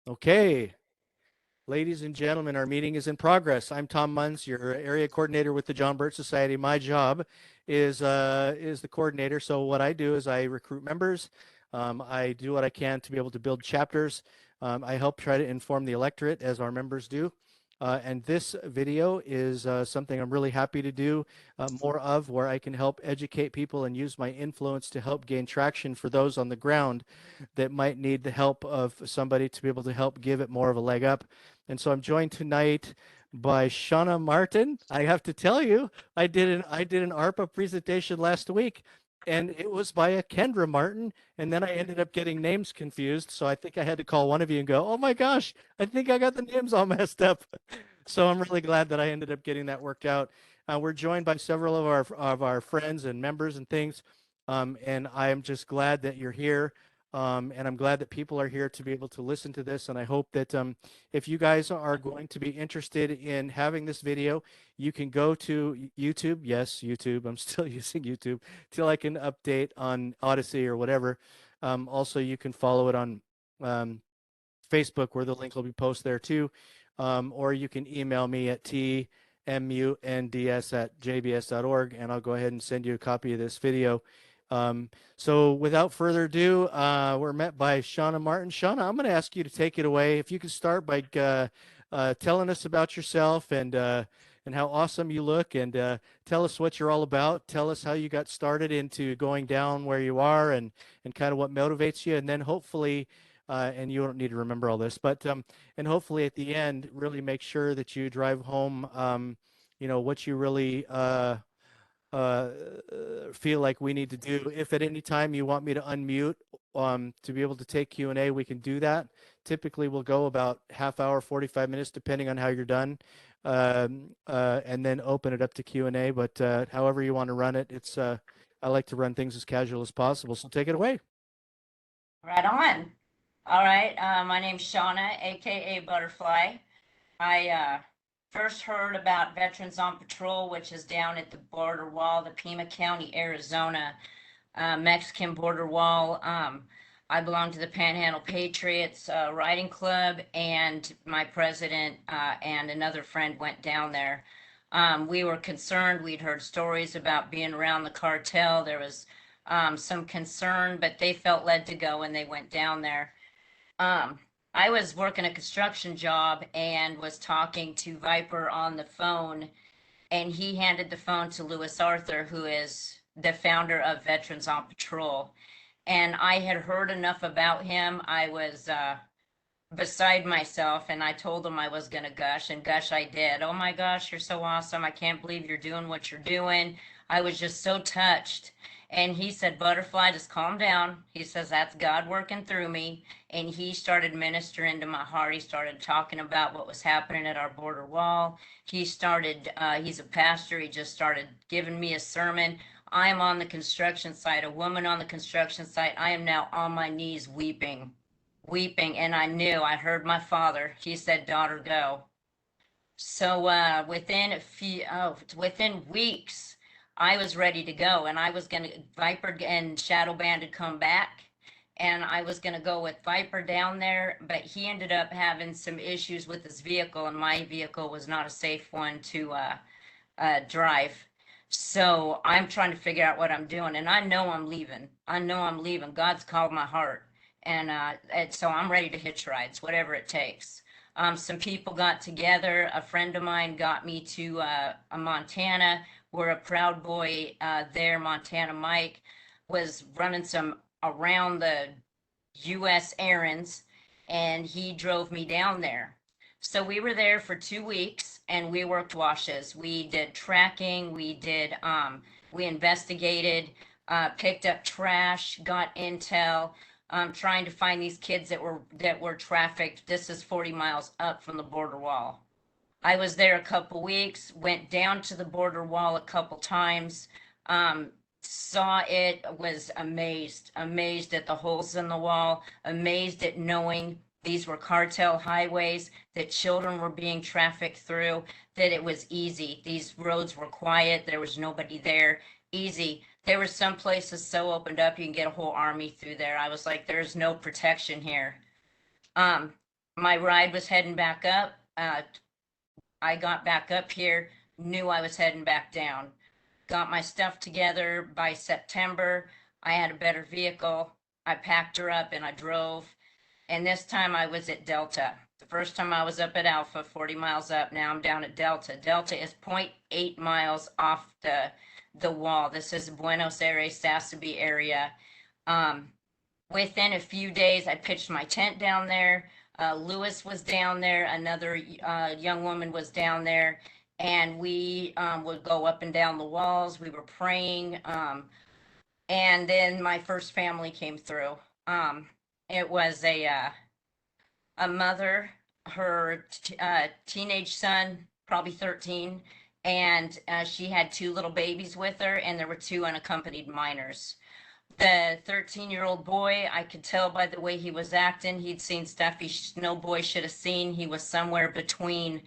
Okay, ladies and gentlemen, our meeting is in progress. I'm Tom Munns, your area coordinator with the John Birch Society. My job is the coordinator. So what I do is I recruit members. I do what I can to be able to build chapters. I help try to inform the electorate as our members do. And this video is something I'm really happy to do more of, where I can help educate people and use my influence to help gain traction for those on the ground that might need the help of somebody to be able to help give it more of a leg up. And so I'm joined tonight by Shawna Martin. I have to tell you, I did an ARPA presentation last week, and it was by a Kendra Martin, and then I ended up getting names confused. So I think I had to call one of you and go, "Oh my gosh, I think I got the names all messed up." So I'm really glad that I ended up getting that worked out. We're joined by several of our friends and members and things, and I am just glad that you're here. And I'm glad that people are here to be able to listen to this. And I hope that if you guys are going to be interested in having this video, you can go to YouTube. Yes, YouTube. I'm still using YouTube till I can update on Odyssey or whatever. Also, you can follow it on um, Facebook, where the link will be posted there too. Or you can email me at tmunds@jbs.org, and I'll go ahead and send you a copy of this video. So without further ado, we're met by Shawna Martin. Shawna, I'm going to ask you to take it away. If you could start by telling us about yourself and how awesome you look, and tell us what you're all about. Tell us how you got started into going down where you are, and kind of what motivates you, and then hopefully and you don't need to remember all this, but and hopefully at the end, really make sure that you drive home, what you really uh, feel like we need to do. If at any time you want me to unmute to be able to take Q&A, we can do that. Typically, we'll go about half hour, 45 minutes, depending on how you're done, and then open it up to Q&A. But however you want to run it, I like to run things as casual as possible. So take it away. Right on. All right. My name's Shawna, aka Butterfly. I first heard about Veterans on Patrol, which is down at the border wall, the Pima County, Arizona, Mexican border wall. I belong to the Panhandle Patriots Riding Club, and my president and another friend went down there. We were concerned. We'd heard stories about being around the cartel. There was some concern, but they felt led to go and they went down there. Um, I was working a construction job and was talking to Viper on the phone, and he handed the phone to Lewis Arthur, who is the founder of Veterans on Patrol. And I had heard enough about him. I was beside myself, and I told him I was going to gush, and gush I did. Oh my gosh, you're so awesome. I can't believe you're doing what you're doing. I was just so touched. And he said, Butterfly, just calm down. He says, that's God working through me. And he started ministering to my heart. He started talking about what was happening at our border wall. He's a pastor. He just started giving me a sermon. I am on the construction site, a woman on the construction site. I am now on my knees weeping, and I heard my father. He said, daughter, go. So within weeks, I was ready to go, and I was gonna Viper and Shadow Band had come back, and I was gonna go with Viper down there, but he ended up having some issues with his vehicle, and my vehicle was not a safe one to drive. So I'm trying to figure out what I'm doing, and I know I'm leaving. I know I'm leaving. God's called my heart, and so I'm ready to hitch rides, whatever it takes. Some people got together. A friend of mine got me to Montana. We're a Proud Boy there. Montana Mike was running some around the U.S. errands, and he drove me down there. So we were there for 2 weeks, and we worked washes. We did tracking. We investigated, picked up trash, got intel, trying to find these kids that were trafficked. This is 40 miles up from the border wall. I was there a couple weeks, went down to the border wall a couple times, saw it, was amazed at the holes in the wall, amazed at knowing these were cartel highways, that children were being trafficked through, that it was easy. These roads were quiet, there was nobody there, easy. There were some places so opened up you can get a whole army through there. I was like, there's no protection here. Um, my ride was heading back up. I got back up here, knew I was heading back down. Got my stuff together by September. I had a better vehicle. I packed her up and I drove. And this time I was at Delta. The first time I was up at Alpha, 40 miles up. Now I'm down at Delta. Delta is 0.8 miles off the wall. This is Buenos Aires, Sasabe area. Within a few days, I pitched my tent down there. Lewis was down there. Another young woman was down there. And we would go up and down the walls. We were praying. And then my first family came through. It was a mother, her teenage son, probably 13, and she had two little babies with her, and there were two unaccompanied minors. The 13-year-old boy, I could tell by the way he was acting, he'd seen stuff no boy should have seen. He was somewhere between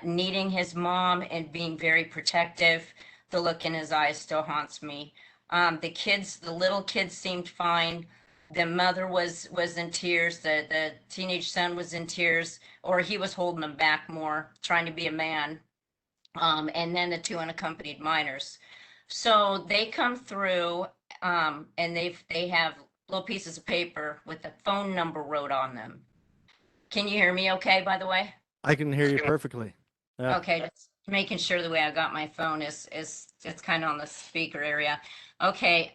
needing his mom and being very protective. The look in his eyes still haunts me. The little kids seemed fine. The mother was in tears. The teenage son was in tears, or he was holding them back more, trying to be a man. And then the two unaccompanied minors. So they come through, and they have little pieces of paper with a phone number wrote on them. Can you hear me okay, by the way? I can hear you perfectly. Yeah. Okay, just making sure the way I got my phone is it's kind of on the speaker area. Okay,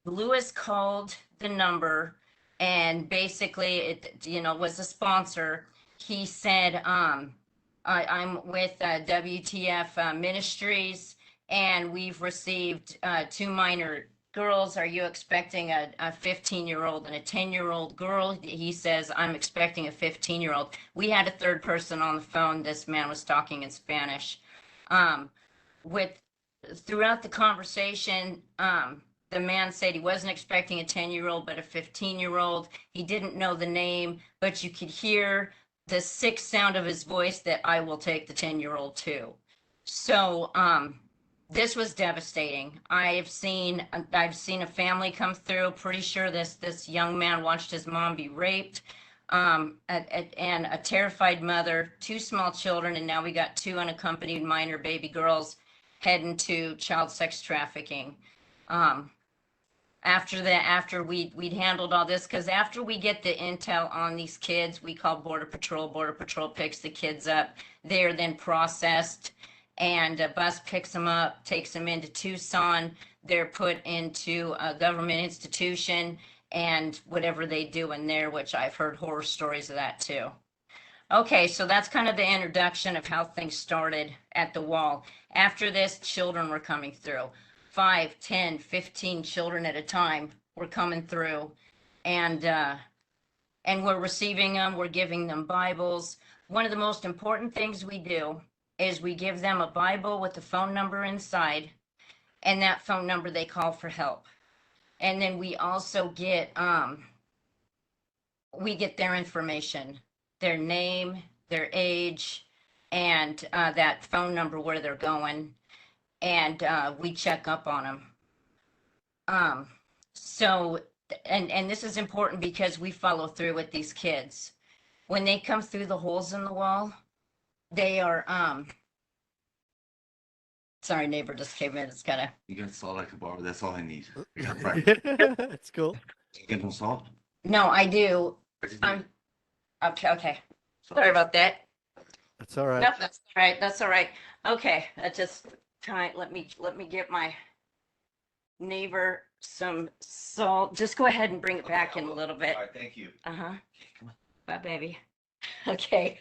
Lewis called the number, and basically it was a sponsor. He said, I'm with WTF Ministries, and we've received two minor girls. Are you expecting a 15-year-old and a 10-year-old girl? He says, I'm expecting a 15-year-old. We had a third person on the phone. This man was talking in Spanish. Throughout the conversation, the man said he wasn't expecting a 10-year-old, but a 15-year-old. He didn't know the name, but you could hear the sick sound of his voice that I will take the 10-year-old too. So this was devastating. I've seen a family come through. Pretty sure this young man watched his mom be raped, and a terrified mother, two small children, and now we got two unaccompanied minor baby girls heading to child sex trafficking. After we'd handled all this, because after we get the intel on these kids, we call Border Patrol. Border Patrol picks the kids up. They are then processed, and a bus picks them up, takes them into Tucson. They're put into a government institution, and whatever they do in there, which I've heard horror stories of that too. Okay, so that's kind of the introduction of how things started at the wall. After this, children were coming through. 5, 10, 15 children at a time were coming through, and we're receiving them. We're giving them Bibles. One of the most important things we do is we give them a Bible with a phone number inside, and that phone number they call for help. And then we also get their information, their name, their age, and that phone number where they're going, and we check up on them. So this is important because we follow through with these kids. When they come through the holes in the wall, they are sorry, neighbor just came in. It's kind of. You get salt I could borrow. That's all I need. Right. That's cool. You get no salt? No, I do. I'm okay. Sorry about that. That's all right. No, that's all right. That's all right. Okay, let me get my neighbor some salt. Just go ahead and bring it back in a little bit. All right, thank you. Uh-huh. Okay, come on. Bye, baby. Okay.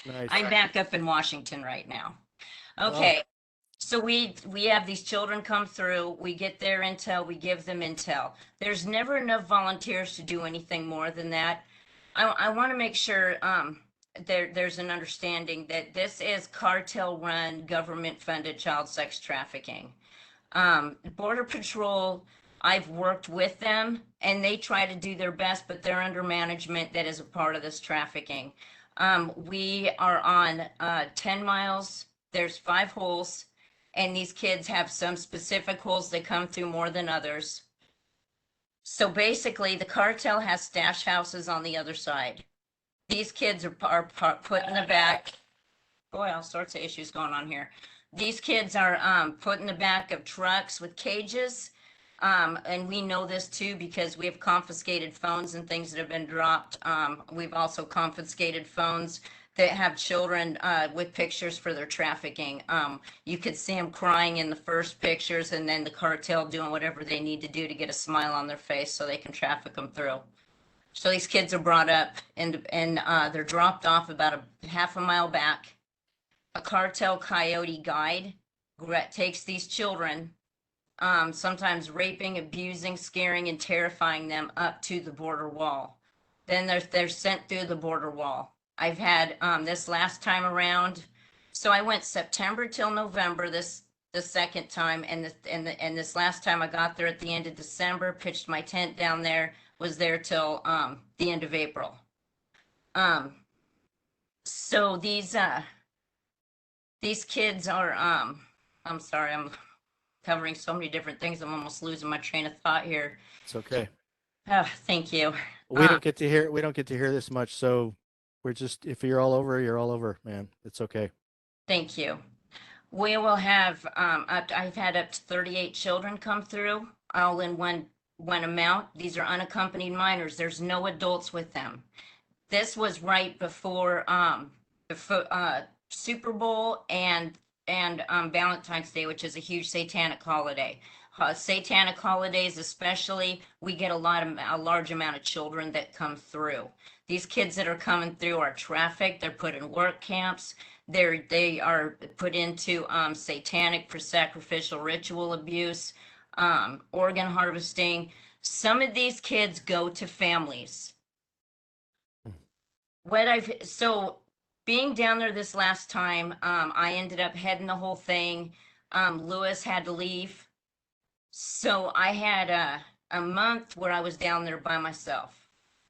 Nice. I'm back up in Washington right now. Okay. So we have these children come through, we get their intel, we give them intel. There's never enough volunteers to do anything more than that. I want to make sure there's an understanding that this is cartel-run, government-funded child sex trafficking. Border Patrol, I've worked with them, and they try to do their best, but they're under management that is a part of this trafficking. We are on 10 miles. There's 5 holes, and these kids have some specific holes that come through more than others. So basically, the cartel has stash houses on the other side. These kids are put in the back. Boy, all sorts of issues going on here. These kids are put in the back of trucks with cages. And we know this too because we have confiscated phones and things that have been dropped. We've also confiscated phones that have children with pictures for their trafficking. You could see them crying in the first pictures, and then the cartel doing whatever they need to do to get a smile on their face so they can traffic them through. So these kids are brought up and they're dropped off about a half a mile back. A cartel coyote guide takes these children, sometimes raping, abusing, scaring, and terrifying them up to the border wall. Then they're sent through the border wall. I've had this last time around. So I went September till November the second time, and this last time I got there at the end of December, pitched my tent down there, was there till the end of April. So these kids are I'm sorry, I'm covering so many different things. I'm almost losing my train of thought here. It's okay. Oh, thank you. We don't get to hear this much, so we're just, if you're all over, you're all over, man. It's okay. Thank you. We will have I've had up to 38 children come through, all in one amount. These are unaccompanied minors. There's no adults with them. This was right before Super Bowl and Valentine's Day, which is a huge satanic holiday. Satanic holidays, especially, we get a large amount of children that come through. These kids that are coming through are trafficked. They're put in work camps. They are put into satanic for sacrificial ritual abuse, organ harvesting. Some of these kids go to families. So being down there this last time, I ended up heading the whole thing. Lewis had to leave. So I had a month where I was down there by myself.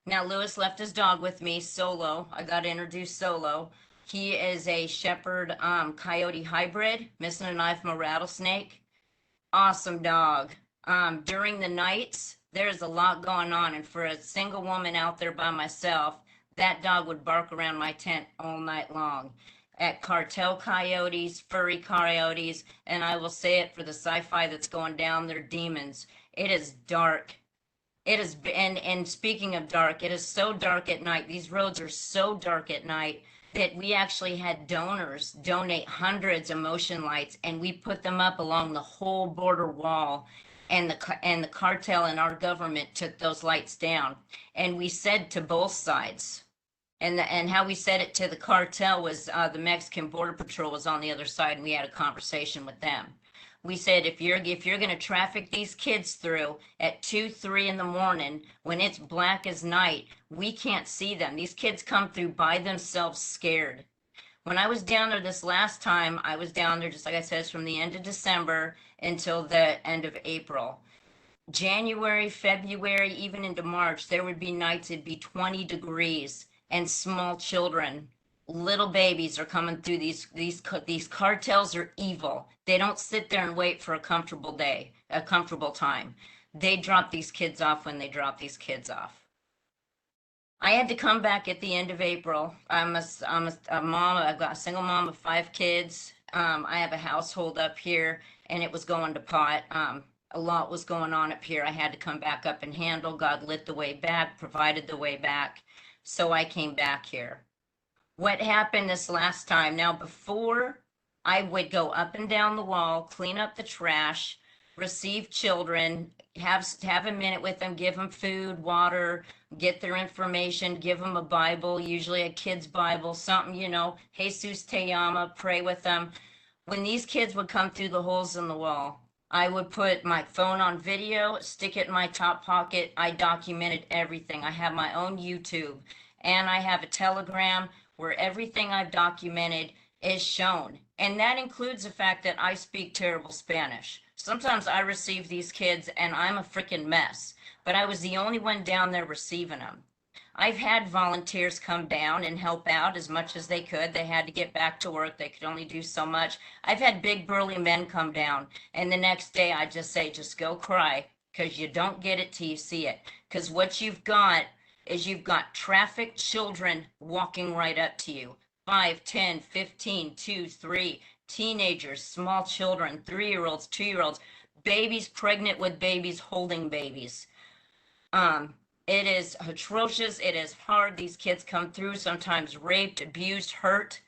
Now Lewis left his dog with me, Solo. I got introduced Solo. He is a shepherd coyote hybrid, missing an eye from a rattlesnake. Awesome dog. During the nights, there's a lot going on. And for a single woman out there by myself, that dog would bark around my tent all night long at cartel coyotes, furry coyotes, and I will say it for the sci-fi that's going down, they're demons. It is dark. It is, and speaking of dark, it is so dark at night. These roads are so dark at night that we actually had donors donate hundreds of motion lights, and we put them up along the whole border wall. And the cartel and our government took those lights down. And we said to both sides, and how we said it to the cartel was the Mexican Border Patrol was on the other side, and we had a conversation with them. We said, if you're going to traffic these kids through at 2, 3 in the morning when it's black as night, we can't see them. These kids come through by themselves scared. When I was down there this last time, I was down there, just like I said, from the end of December until the end of April. January, February, even into March, there would be nights it'd be 20 degrees. And small children, little babies are coming through. These cartels are evil. They don't sit there and wait for a comfortable day, a comfortable time. They drop these kids off when they drop these kids off. I had to come back at the end of April. I'm a mom. I've got a single mom of 5 kids. I have a household up here, and it was going to pot. A lot was going on up here. I had to come back up and handle. God lit the way back, provided the way back. So I came back here. What happened this last time? Now, before I would go up and down the wall, clean up the trash, receive children, have a minute with them, give them food, water, get their information, give them a Bible, usually a kid's Bible, something, Jesus Te Ama, pray with them. When these kids would come through the holes in the wall, I would put my phone on video, stick it in my top pocket. I documented everything. I have my own YouTube, and I have a Telegram where everything I've documented is shown. And that includes the fact that I speak terrible Spanish. Sometimes I receive these kids and I'm a freaking mess, but I was the only one down there receiving them. I've had volunteers come down and help out as much as they could. They had to get back to work. They could only do so much. I've had big burly men come down, and the next day I just say, just go cry, because you don't get it till you see it. Because what you've got is you've got trafficked children walking right up to you. 5, 10, 15, 2, 3, teenagers, small children, 3-year-olds, 2-year-olds, babies pregnant with babies, holding babies. It is atrocious. It is hard. These kids come through sometimes raped, abused, hurt.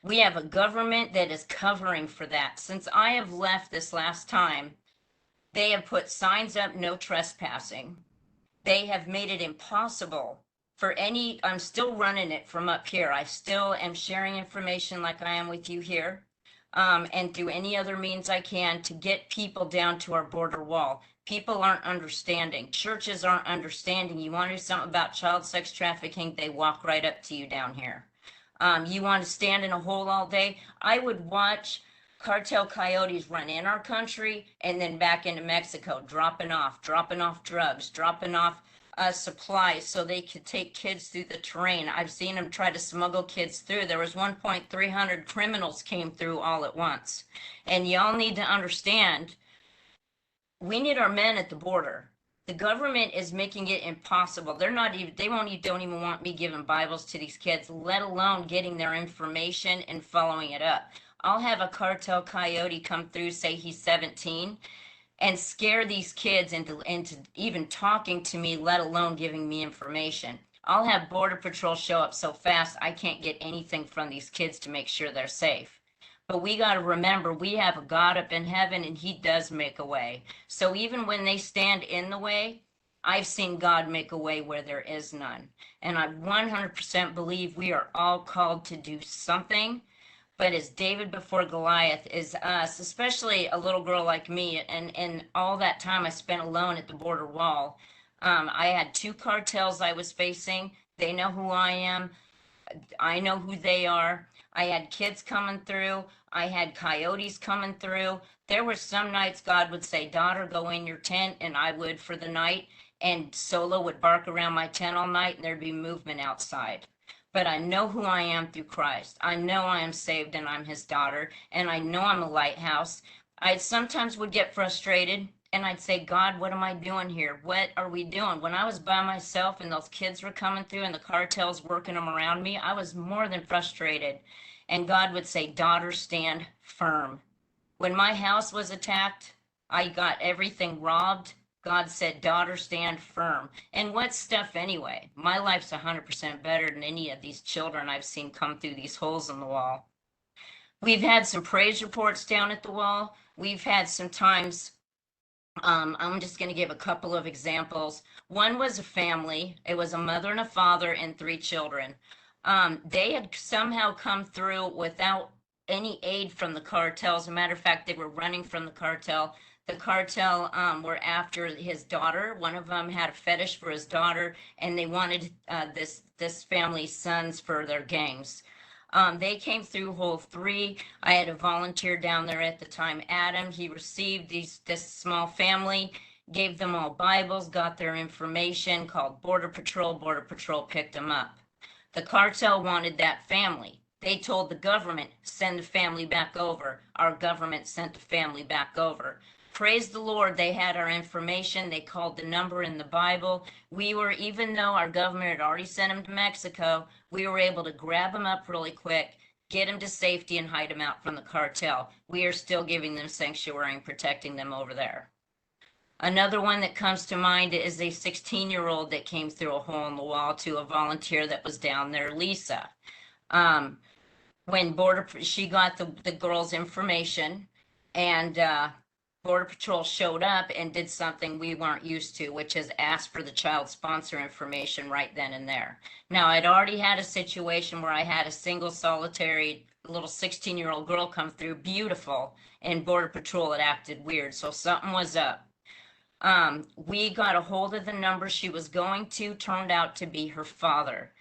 We have a government that is covering for that. Since I have left this last time, they have put signs up, no trespassing. They have made it impossible for any, I'm still running it from up here. I still am sharing information like I am with you here. And through any other means I can to get people down to our border wall. People aren't understanding. Churches aren't understanding. You want to do something about child sex trafficking, they walk right up to you down here. You want to stand in a hole all day? I would watch cartel coyotes run in our country and then back into Mexico, dropping off drugs, dropping off supplies so they could take kids through the terrain. I've seen them try to smuggle kids through. There was 1,300 criminals came through all at once. And y'all need to understand, we need our men at the border. The government is making it impossible. They're not even, don't even want me giving Bibles to these kids, let alone getting their information and following it up. I'll have a cartel coyote come through, say he's 17, and scare these kids into even talking to me, let alone giving me information. I'll have Border Patrol show up so fast I can't get anything from these kids to make sure they're safe. But we got to remember, we have a God up in heaven and he does make a way. So even when they stand in the way, I've seen God make a way where there is none. And I 100% believe we are all called to do something. But as David before Goliath is us, especially a little girl like me, and all that time I spent alone at the border wall. I had 2 cartels I was facing. They know who I am. I know who they are. I had kids coming through. I had coyotes coming through. There were some nights God would say, daughter, go in your tent, and I would for the night. And Solo would bark around my tent all night, and there'd be movement outside. But I know who I am through Christ. I know I am saved and I'm his daughter, and I know I'm a lighthouse. I sometimes would get frustrated and I'd say, God, what am I doing here? What are we doing? When I was by myself and those kids were coming through and the cartels working them around me, I was more than frustrated. And God would say, daughter, stand firm. When my house was attacked, I got everything robbed. God said, daughter, stand firm. And what stuff anyway? My life's 100% better than any of these children I've seen come through these holes in the wall. We've had some praise reports down at the wall. We've had some times, I'm just going to give a couple of examples. One was a family. It was a mother and a father and 3 children. They had somehow come through without any aid from the cartel. As a matter of fact, they were running from the cartel. The cartel were after his daughter. One of them had a fetish for his daughter, and they wanted this family's sons for their gangs. They came through hole 3. I had a volunteer down there at the time, Adam. He received this small family, gave them all Bibles, got their information, called Border Patrol. Border Patrol picked them up. The cartel wanted that family. They told the government, send the family back over. Our government sent the family back over. Praise the Lord, they had our information. They called the number in the Bible. We were, even though our government had already sent them to Mexico, we were able to grab them up really quick, get them to safety, and hide them out from the cartel. We are still giving them sanctuary and protecting them over there. Another one that comes to mind is a 16-year-old that came through a hole in the wall to a volunteer that was down there, Lisa. When she got the girl's information, and Border Patrol showed up and did something we weren't used to, which is ask for the child sponsor information right then and there. Now, I'd already had a situation where I had a single solitary little 16-year-old girl come through, beautiful, and Border Patrol had acted weird, so something was up. We got a hold of the number she was going to, turned out to be her father.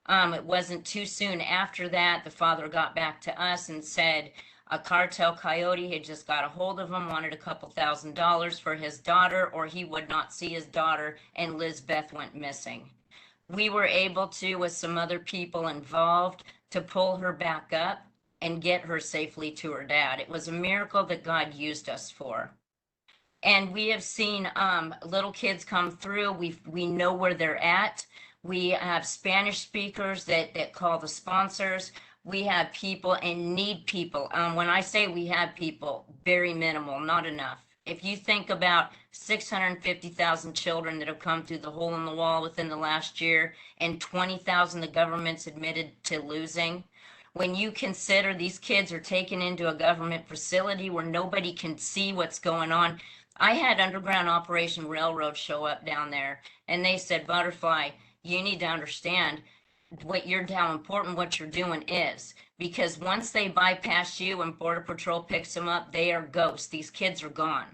It wasn't too soon after that, the father got back to us and said, a cartel coyote had just got a hold of him, wanted a couple $1,000s for his daughter, or he would not see his daughter, and Lizbeth went missing. We were able to, with some other people involved, to pull her back up and get her safely to her dad. It was a miracle that God used us for. And we have seen little kids come through. We know where they're at. We have Spanish speakers that call the sponsors. We have people and need people. When I say we have people, very minimal, not enough. If you think about 650,000 children that have come through the hole in the wall within the last year and 20,000 the government's admitted to losing, when you consider these kids are taken into a government facility where nobody can see what's going on. I had Underground Operation Railroad show up down there, and they said, Butterfly, you need to understand how important what you're doing is, because once they bypass you and Border Patrol picks them up, they are ghosts. These kids are gone.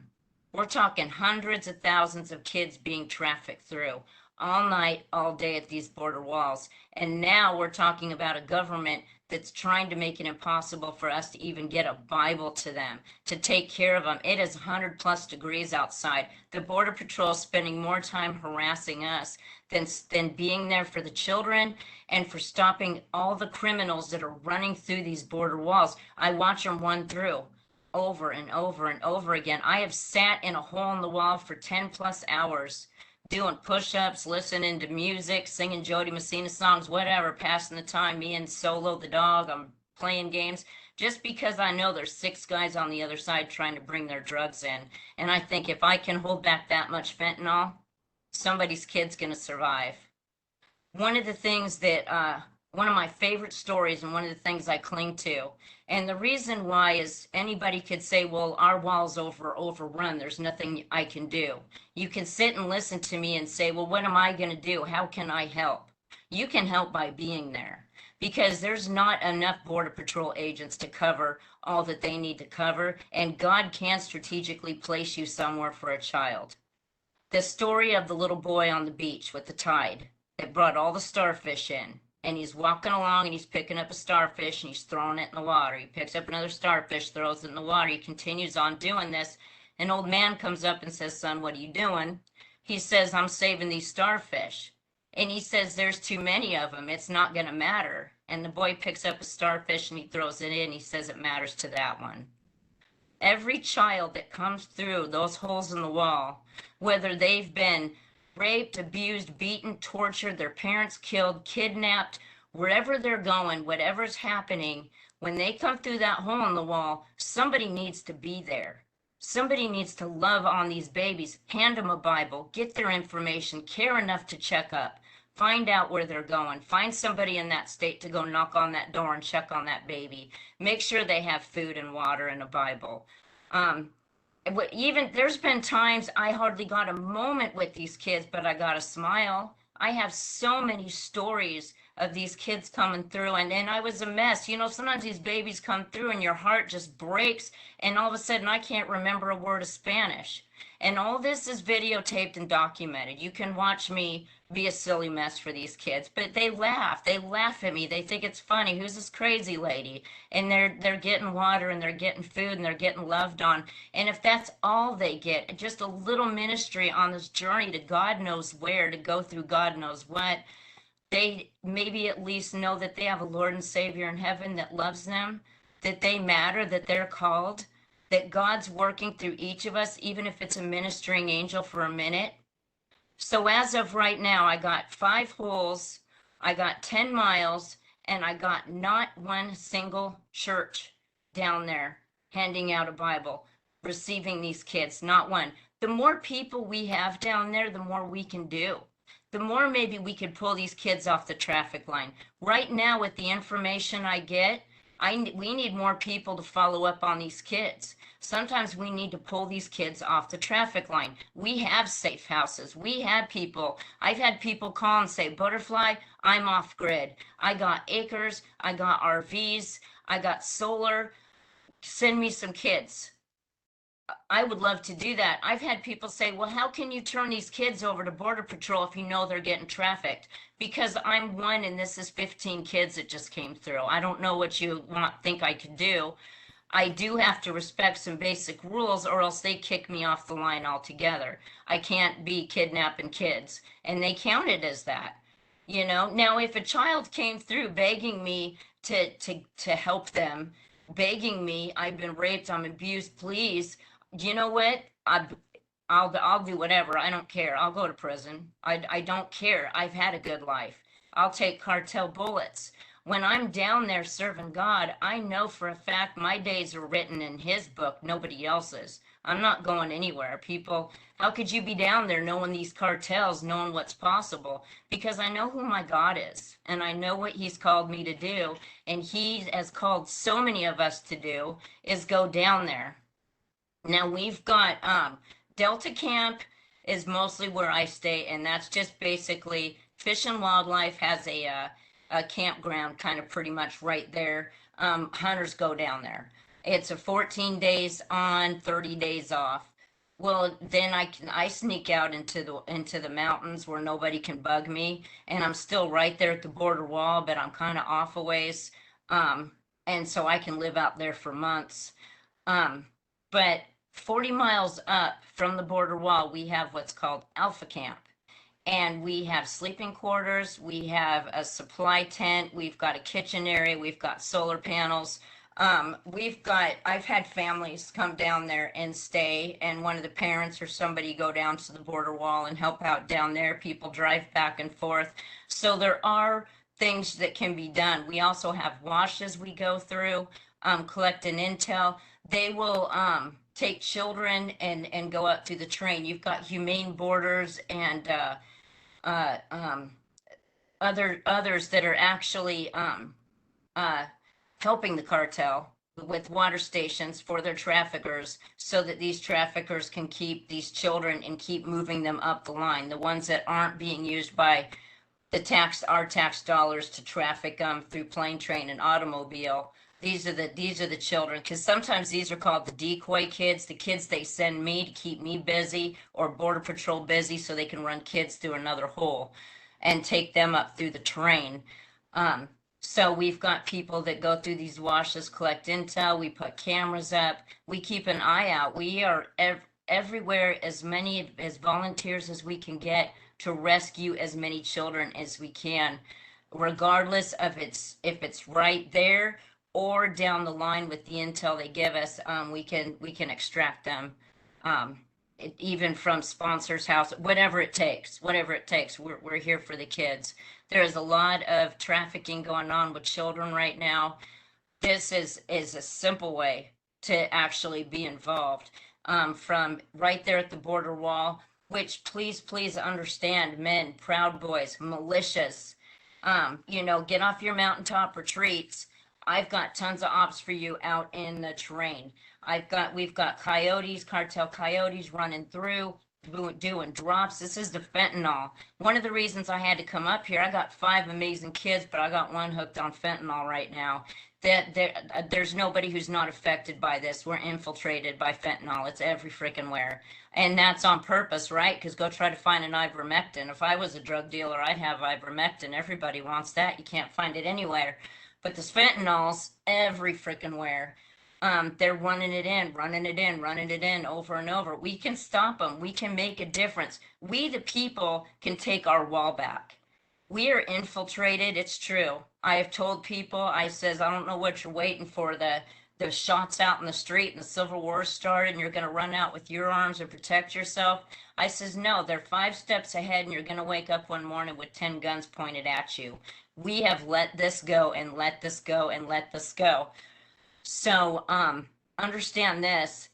We're talking hundreds of thousands of kids being trafficked through all night, all day at these border walls. And now we're talking about a government that's trying to make it impossible for us to even get a Bible to them, to take care of them. It is 100+ degrees outside. The Border Patrol is spending more time harassing us than being there for the children and for stopping all the criminals that are running through these border walls. I watch them run through over and over and over again. I have sat in a hole in the wall for 10+ hours doing push-ups, listening to music, singing Jody Messina songs, whatever, passing the time, me and Solo the dog, I'm playing games, just because I know there's 6 guys on the other side trying to bring their drugs in. And I think if I can hold back that much fentanyl, somebody's kid's gonna survive. One of the things that, one of my favorite stories and one of the things I cling to, and the reason why is anybody could say, well, our wall's overrun, there's nothing I can do. You can sit and listen to me and say, well, what am I going to do? How can I help? You can help by being there, because there's not enough Border Patrol agents to cover all that they need to cover, and God can strategically place you somewhere for a child. The story of the little boy on the beach with the tide that brought all the starfish in. And he's walking along and he's picking up a starfish and he's throwing it in the water. He picks up another starfish, throws it in the water. He continues on doing this. An old man comes up and says, son, what are you doing? He says, I'm saving these starfish. And he says, there's too many of them. It's not going to matter. And the boy picks up a starfish and he throws it in. He says, it matters to that one. Every child that comes through those holes in the wall, whether they've been raped, abused, beaten, tortured, their parents killed, kidnapped, wherever they're going, whatever's happening, when they come through that hole in the wall, somebody needs to be there. Somebody needs to love on these babies, hand them a Bible, get their information, care enough to check up, find out where they're going, find somebody in that state to go knock on that door and check on that baby, make sure they have food and water and a Bible. Even there's been times I hardly got a moment with these kids, but I got a smile. I have so many stories of these kids coming through, and I was a mess. You know, sometimes these babies come through and your heart just breaks, and all of a sudden I can't remember a word of Spanish. And all this is videotaped and documented. You can watch me be a silly mess for these kids, but they laugh at me, they think it's funny. Who's this crazy lady? And they're getting water and they're getting food and they're getting loved on. And if that's all they get, just a little ministry on this journey to God knows where, to go through God knows what, they maybe at least know that they have a Lord and Savior in heaven that loves them, that they matter, that they're called, that God's working through each of us, even if it's a ministering angel for a minute. So as of right now, I got 5 holes, I got 10 miles, and I got not one single church down there handing out a Bible, receiving these kids, not one. The more people we have down there, the more we can do. The more maybe we could pull these kids off the traffic line. Right now, with the information I get, we need more people to follow up on these kids. Sometimes we need to pull these kids off the traffic line. We have safe houses. We have people. I've had people call and say, Butterfly, I'm off grid. I got acres. I got RVs. I got solar. Send me some kids. I would love to do that. I've had people say, well, how can you turn these kids over to Border Patrol if you know they're getting trafficked? Because I'm one and this is 15 kids that just came through. I don't know what you think I could do. I do have to respect some basic rules or else they kick me off the line altogether. I can't be kidnapping kids, and they count it as that. You know, now if a child came through begging me to help them, begging me, I've been raped, I'm abused, please, you know what? I'll do whatever. I don't care. I'll go to prison. I don't care. I've had a good life. I'll take cartel bullets. When I'm down there serving God, I know for a fact my days are written in his book, nobody else's. I'm not going anywhere. People, how could you be down there knowing these cartels, knowing what's possible? Because I know who my God is, and I know what he's called me to do, and he has called so many of us to do, is go down there. Now we've got Delta Camp is mostly where I stay, and that's just basically Fish and Wildlife has a campground kind of pretty much right there. Hunters go down there. It's a 14 days on, 30 days off. Well, then I sneak out into the mountains where nobody can bug me, and I'm still right there at the border wall, but I'm kind of off a ways, and so I can live out there for months. But 40 miles up from the border wall, we have what's called Alpha Camp. And we have sleeping quarters, we have a supply tent, we've got a kitchen area, we've got solar panels. I've had families come down there and stay, and one of the parents or somebody go down to the border wall and help out down there. People drive back and forth. So there are things that can be done. We also have washes we go through, collecting intel. They will take children and go up through the train. You've got Humane Borders and others that are actually helping the cartel with water stations for their traffickers so that these traffickers can keep these children and keep moving them up the line. The ones that aren't being used by our tax dollars to traffic them through plane, train, and automobile. These are the children, because sometimes these are called the decoy kids, the kids they send me to keep me busy or Border Patrol busy so they can run kids through another hole and take them up through the terrain. So we've got people that go through these washes, collect intel, we put cameras up, we keep an eye out. We are everywhere, as many as volunteers as we can get to rescue as many children as we can, regardless of if it's right there or down the line with the intel they give us. We can extract them, even from sponsors' house, whatever it takes. We're here for the kids. There is a lot of trafficking going on with children right now. This is a simple way to actually be involved, from right there at the border wall. Which please understand, men, Proud Boys, militias, get off your mountaintop retreats. I've got tons of ops for you out in the terrain. We've got coyotes, cartel coyotes running through, doing drops. This is the fentanyl. One of the reasons I had to come up here, I got 5 amazing kids, but I got one hooked on fentanyl right now. There's nobody who's not affected by this. We're infiltrated by fentanyl. It's every freaking where. And that's on purpose, right? Because go try to find an ivermectin. If I was a drug dealer, I'd have ivermectin. Everybody wants that. You can't find it anywhere. But this fentanyl's every freaking where. They're running it in over and over. We can stop them. We can make a difference. We, the people, can take our wall back. We are infiltrated. It's true. I have told people, I says, I don't know what you're waiting for. The shots out in the street and the Civil War started and you're going to run out with your arms and protect yourself. I says, no, they're 5 steps ahead and you're going to wake up one morning with 10 guns pointed at you. We have let this go and let this go and let this go. So understand this.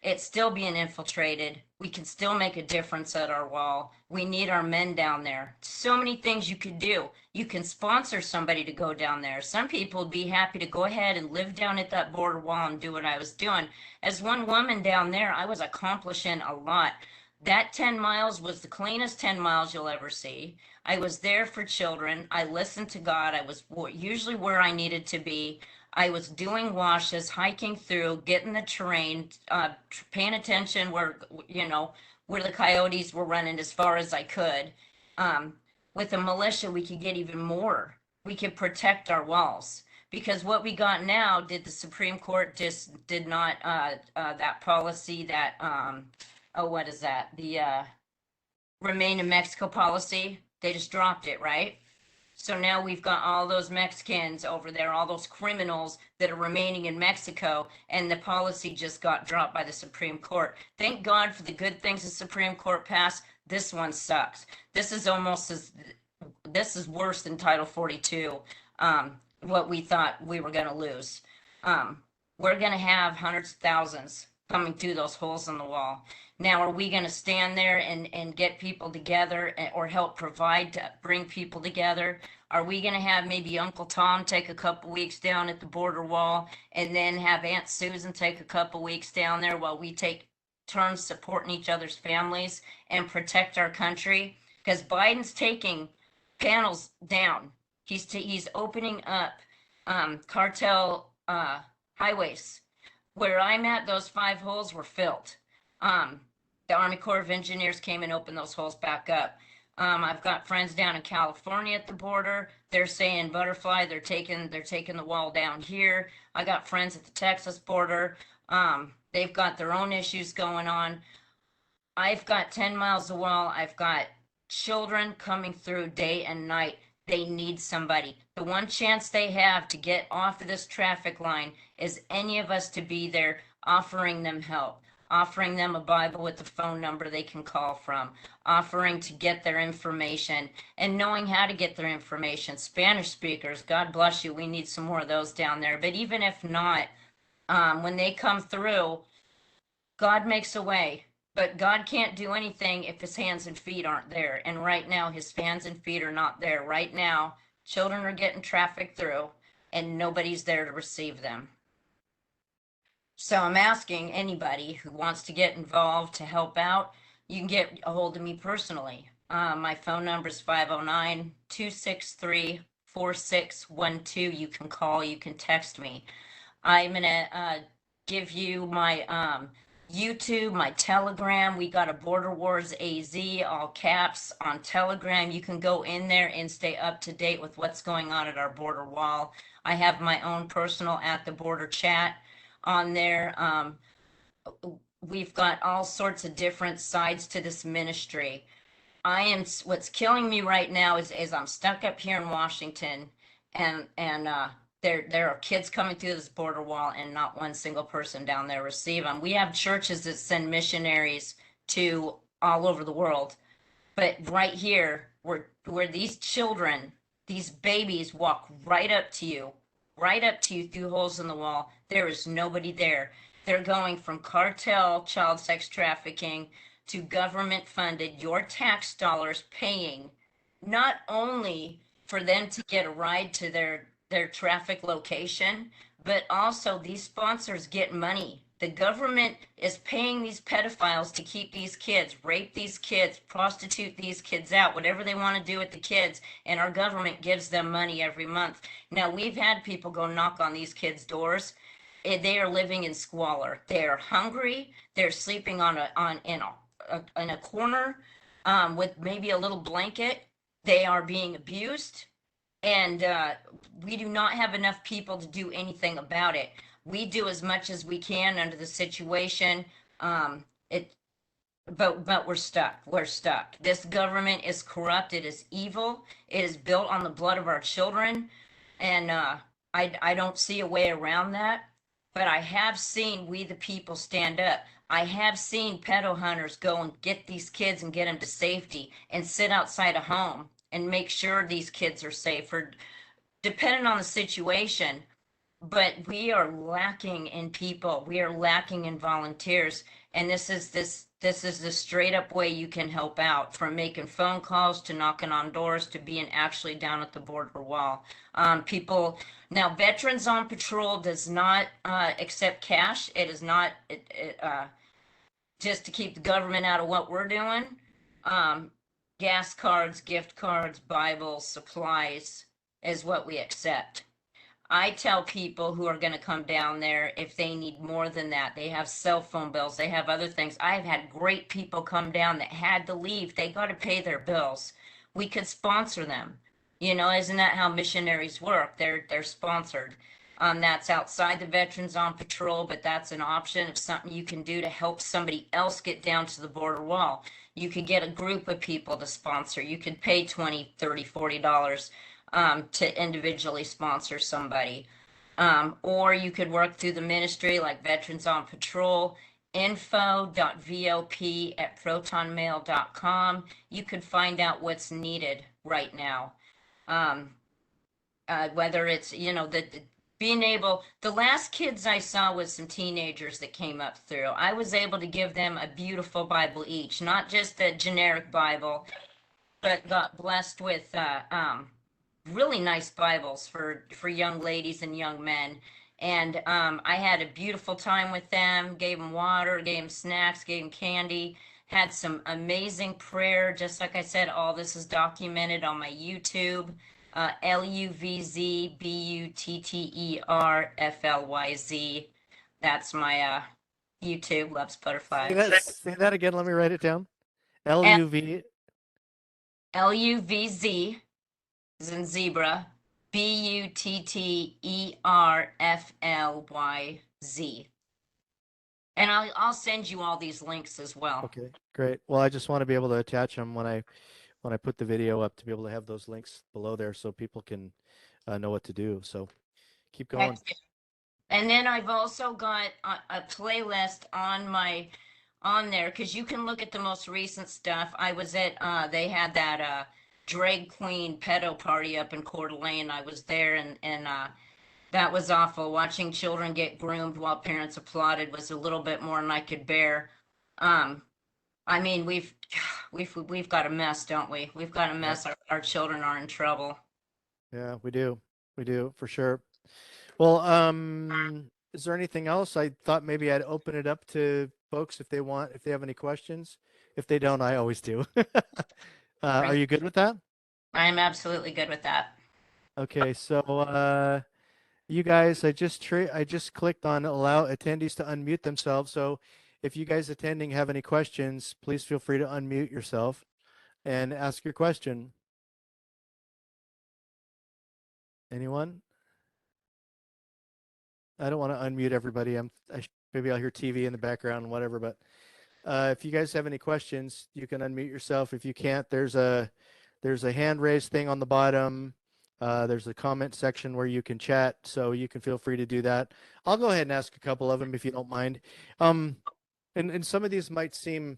It's still being infiltrated. We can still make a difference at our wall. We need our men down there. So many things you could do. You can sponsor somebody to go down there. Some people would be happy to go ahead and live down at that border wall and do what I was doing. As one woman down there, I was accomplishing a lot. That 10 miles was the cleanest 10 miles you'll ever see. I was there for children. I listened to God. I was usually where I needed to be. I was doing washes, hiking through, getting the terrain, paying attention where the coyotes were running as far as I could. With the militia, we could get even more. We could protect our walls. Because what we got now, did the Supreme Court just did not, that policy that, what is that? The Remain in Mexico policy, they just dropped it, right? So now we've got all those Mexicans over there, all those criminals that are remaining in Mexico, and the policy just got dropped by the Supreme Court. Thank God for the good things the Supreme Court passed. This one sucks. This is worse than Title 42, what we thought we were going to lose. We're going to have hundreds of thousands coming through those holes in the wall. Now, are we going to stand there and get people together or help provide to bring people together? Are we going to have maybe Uncle Tom take a couple weeks down at the border wall and then have Aunt Susan take a couple weeks down there while we take turns supporting each other's families and protect our country? Because Biden's taking panels down. He's opening up cartel highways. Where I'm at, those 5 holes were filled. The Army Corps of Engineers came and opened those holes back up. I've got friends down in California at the border. They're saying Butterfly, they're taking the wall down here. I got friends at the Texas border. They've got their own issues going on. I've got 10 miles of wall. I've got children coming through day and night. They need somebody. The one chance they have to get off of this traffic line is any of us to be there offering them help, offering them a Bible with the phone number they can call from, offering to get their information and knowing how to get their information. Spanish speakers, God bless you. We need some more of those down there. But even if not, when they come through, God makes a way. But God can't do anything if his hands and feet aren't there. And right now, his hands and feet are not there. Right now, children are getting trafficked through and nobody's there to receive them. So I'm asking anybody who wants to get involved to help out, you can get a hold of me personally. My phone number is 509-263-4612. You can call, you can text me. I'm going to give you my YouTube, my Telegram. We got a Border Wars AZ, all caps, on Telegram. You can go in there and stay up to date with what's going on at our border wall. I have my own personal At the Border chat on there. We've got all sorts of different sides to this ministry. What's killing me right now is I'm stuck up here in Washington, and there are kids coming through this border wall and not one single person down there receive them. We have churches that send missionaries to all over the world. But right here, where these children, these babies walk right up to you through holes in the wall, there is nobody there. They're going from cartel child sex trafficking to government funded, your tax dollars paying not only for them to get a ride to their traffic location, but also these sponsors get money. The government is paying these pedophiles to keep these kids, rape these kids, prostitute these kids out, whatever they want to do with the kids, and our government gives them money every month. Now, we've had people go knock on these kids' doors. They are living in squalor. They are hungry. They're sleeping in a corner with maybe a little blanket. They are being abused. And we do not have enough people to do anything about it. We do as much as we can under the situation. But we're stuck. We're stuck. This government is corrupt. It is evil. It is built on the blood of our children. And I don't see a way around that. But I have seen we the people stand up. I have seen pedo hunters go and get these kids and get them to safety and sit outside a home and make sure these kids are safe, or depending on the situation. But we are lacking in people. We are lacking in volunteers. And this is the straight up way you can help out, from making phone calls to knocking on doors to being actually down at the border wall. Now, Veterans on Patrol does not accept cash. It is not just to keep the government out of what we're doing. Gas cards, gift cards, Bibles, supplies is what we accept. I tell people who are going to come down there, if they need more than that, they have cell phone bills, they have other things. I've had great people come down that had to leave. They got to pay their bills. We could sponsor them. You know, isn't that how missionaries work? They're sponsored. That's outside the Veterans on Patrol, but that's an option of something you can do to help somebody else get down to the border wall. You could get a group of people to sponsor. You could pay $20, $30, $40. to individually sponsor somebody. Or you could work through the ministry like Veterans on Patrol, info.vop@protonmail.com. You could find out what's needed right now. Um, Whether it's, being able, the last kids I saw was some teenagers that came up through. I was able to give them a beautiful Bible each, not just a generic Bible, but got blessed with really nice Bibles for young ladies and young men. And I had a beautiful time with them. Gave them water, gave them snacks, gave them candy. Had some amazing prayer. Just like I said, all this is documented on my YouTube. LUVZBUTTERFLYZ. That's my YouTube. Loves butterflies. Say that again. Let me write it down. L- LUV. LUVZ is in zebra. BUTTERFLYZ. And I'll send you all these links as well. Okay, great. Well, I just want to be able to attach them when I put the video up to be able to have those links below there so people can know what to do. So keep going. Heck yeah. And then I've also got a playlist on there because you can look at the most recent stuff. I was at they had that drag queen pedo party up in Coeur d'Alene. I was there and that was awful. Watching children get groomed while parents applauded was a little bit more than I could bear. I mean, we've got a mess, don't we? We've got a mess. Our children are in trouble. Yeah, we do for sure. Well, is there anything else? I thought maybe I'd open it up to folks if they have any questions. If they don't, I always do. Are you good with that? I'm absolutely good with that. Okay, so you guys, I just clicked on allow attendees to unmute themselves. So if you guys attending have any questions, please feel free to unmute yourself and ask your question. Anyone? I don't want to unmute everybody. Maybe I'll hear TV in the background and whatever, but if you guys have any questions, you can unmute yourself. If you can't, there's a hand raise thing on the bottom. There's a comment section where you can chat, so you can feel free to do that. I'll go ahead and ask a couple of them if you don't mind. And some of these might seem,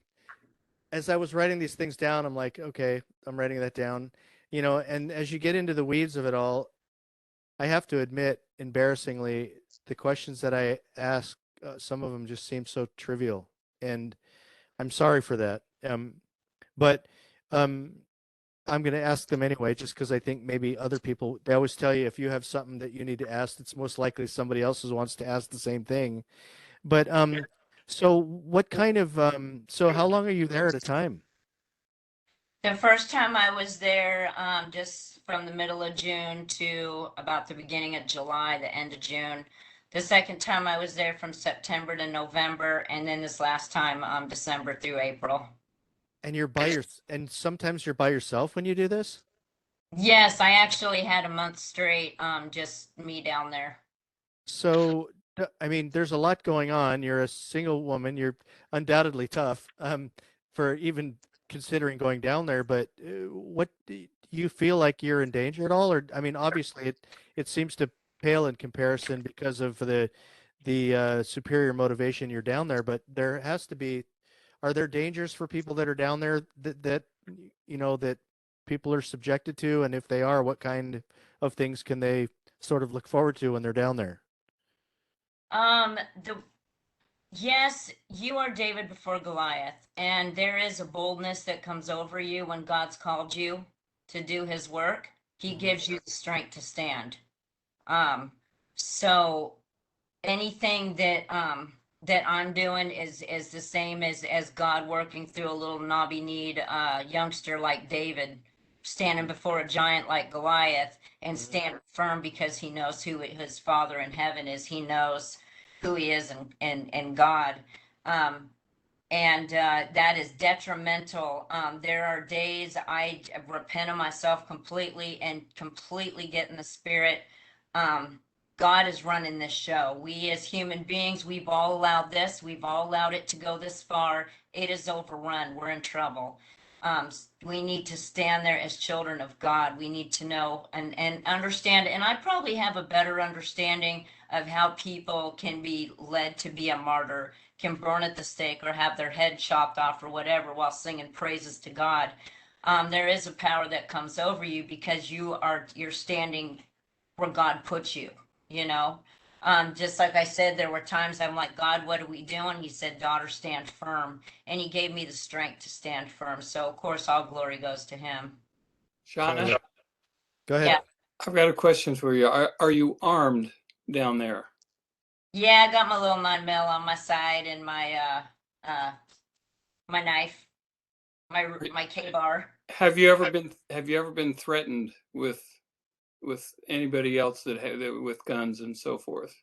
as I was writing these things down, I'm like, okay, I'm writing that down, and as you get into the weeds of it all, I have to admit, embarrassingly, the questions that I ask, some of them just seem so trivial, and I'm sorry for that. But I'm going to ask them anyway, just because I think maybe other people, they always tell you if you have something that you need to ask, it's most likely somebody else wants to ask the same thing. But so what kind of, so how long are you there at a time? The first time I was there, just from the middle of June to about the beginning of July, the end of June. The second time I was there from September to November, and then this last time, December through April. And and sometimes you're by yourself when you do this? Yes, I actually had a month straight, just me down there. So, I mean, there's a lot going on. You're a single woman. You're undoubtedly tough, for even considering going down there. But what do you feel like you're in danger at all? Or, I mean, obviously it seems to pale in comparison because of the superior motivation you're down there. But there has to be. Are there dangers for people that are down there that that people are subjected to? And if they are, what kind of things can they sort of look forward to when they're down there? The Yes, you are David before Goliath, and there is a boldness that comes over you when God's called you to do his work. He Mhm. gives you the strength to stand. Um, so anything that I'm doing is the same as God working through a little knobby kneed youngster like David, standing before a giant like Goliath and Mhm. stand firm because he knows who his Father in heaven is. He knows who he is and God. Um, and that is detrimental. There are days I repent of myself completely and completely get in the spirit. God is running this show. We as human beings, we've all allowed this. We've all allowed it to go this far. It is overrun. We're in trouble. We need to stand there as children of God. We need to know and understand. And I probably have a better understanding of how people can be led to be a martyr, can burn at the stake or have their head chopped off or whatever while singing praises to God. There is a power that comes over you because you're standing where God puts you, you know. Just like I said, there were times I'm like, God, what are we doing? He said, daughter, stand firm. And he gave me the strength to stand firm. So, of course, all glory goes to him. Shauna, Go ahead. Yeah. I've got a question for you. Are you armed down there? Yeah, I got my little 9mm on my side and my knife, my K-bar. Have you ever been threatened with anybody else that with guns and so forth?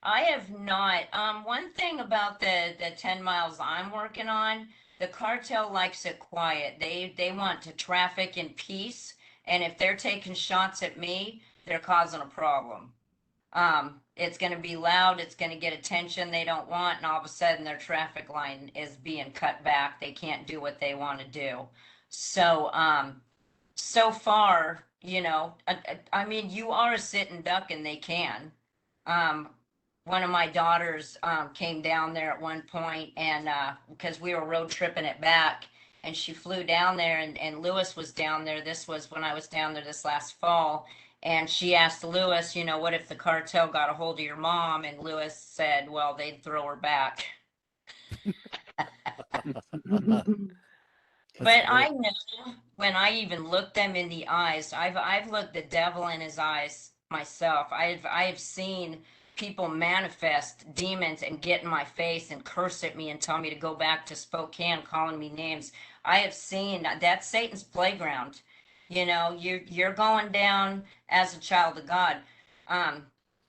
I have not. One thing about the 10 miles I'm working on, the cartel likes it quiet. They want to traffic in peace, and if they're taking shots at me, they're causing a problem. It's going to be loud, it's going to get attention they don't want, and all of a sudden their traffic line is being cut back. They can't do what they want to do. So, so far, you know, I mean, you are a sitting duck and they can. Um, one of my daughters came down there at one point and because we were road tripping it back and she flew down there and Lewis was down there. This was when I was down there this last fall. And she asked Lewis, you know, what if the cartel got a hold of your mom? And Lewis said, well, they'd throw her back. But I know when I even look them in the eyes, I've looked the devil in his eyes myself. I've seen people manifest demons and get in my face and curse at me and tell me to go back to Spokane, calling me names. I have seen that's Satan's playground. You know, you're going down as a child of God.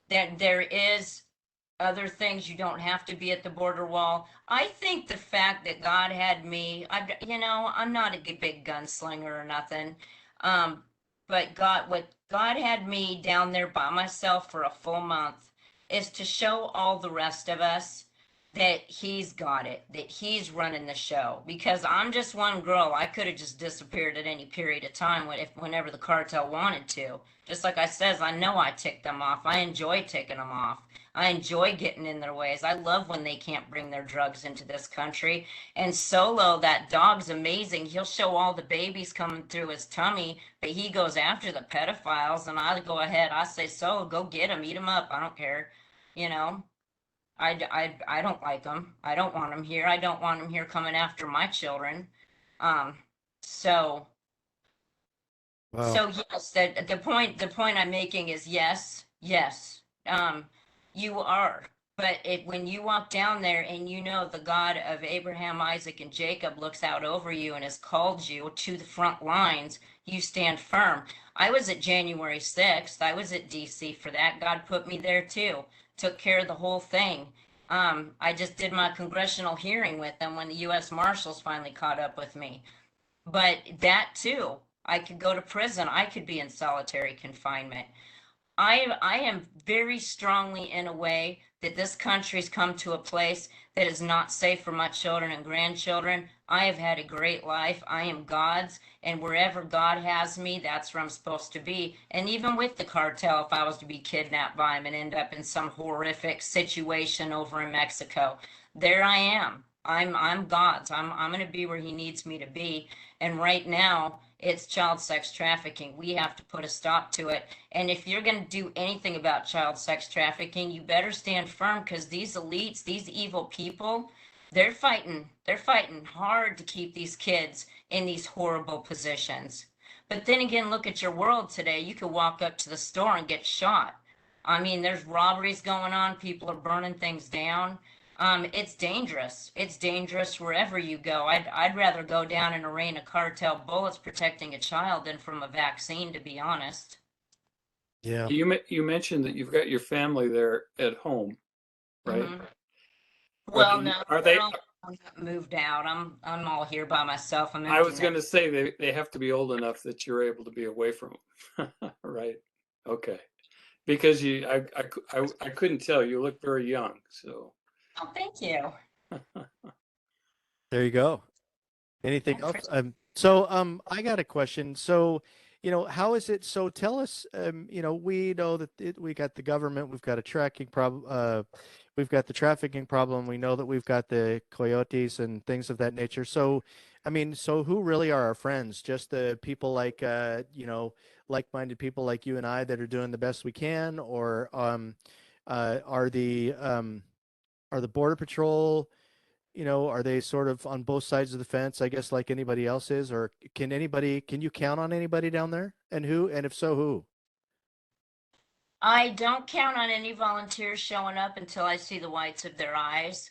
There is other things. You don't have to be at the border wall. I think the fact that God had me, you know, I'm not a big gunslinger or nothing. Um, but what God had me down there by myself for a full month is to show all the rest of us that he's got it, that he's running the show. Because I'm just one girl. I could have just disappeared at any period of time whenever the cartel wanted to. Just like I says, I know I ticked them off. I enjoy ticking them off. I enjoy getting in their ways. I love when they can't bring their drugs into this country. And Solo, that dog's amazing. He'll show all the babies coming through his tummy, but he goes after the pedophiles. And I go ahead. I say, Solo, go get them, eat them up. I don't care. You know, I don't like them. I don't want them here. I don't want them here coming after my children. Um, so Wow. so yes, the point I'm making is yes, yes. You are. But when you walk down there and you know the God of Abraham, Isaac, and Jacob looks out over you and has called you to the front lines, you stand firm. I was at January 6th. I was at DC for that. God put me there too. Took care of the whole thing. I just did my congressional hearing with them when the U.S. Marshals finally caught up with me. But that too, I could go to prison. I could be in solitary confinement. I am very strongly in a way that this country's come to a place that is not safe for my children and grandchildren. I have had a great life. I am God's, and wherever God has me, that's where I'm supposed to be. And even with the cartel, if I was to be kidnapped by him and end up in some horrific situation over in Mexico, there I am. I'm God's. I'm going to be where he needs me to be. And right now, it's child sex trafficking. We have to put a stop to it. And if you're going to do anything about child sex trafficking, you better stand firm because these elites, these evil people, they're fighting. They're fighting hard to keep these kids in these horrible positions. But then again, look at your world today. You could walk up to the store and get shot. I mean, there's robberies going on. People are burning things down. It's dangerous. It's dangerous wherever you go. I'd rather go down in a rain of cartel bullets protecting a child than from a vaccine, to be honest. Yeah. You mentioned that you've got your family there at home, right? Mhm. Are Well, they, no, are they're they, all moved out. I'm all here by myself. I'm I empty was going nest. to say they have to be old enough that you're able to be away from them, right? Okay. Because I couldn't tell. You look very young, so. Oh, thank you. There you go. Anything else? So I got a question. So, how is it? So tell us, we know that we got the government, we've got a tracking problem, we've got the trafficking problem. We know that we've got the coyotes and things of that nature. So, I mean, so who really are our friends? Just the people like, like-minded people like you and I that are doing the best we can, or uh, are the um, are the Border Patrol? Are they sort of on both sides of the fence, I guess, like anybody else is? Or can you count on anybody down there? And who? And if so, who? I don't count on any volunteers showing up until I see the whites of their eyes.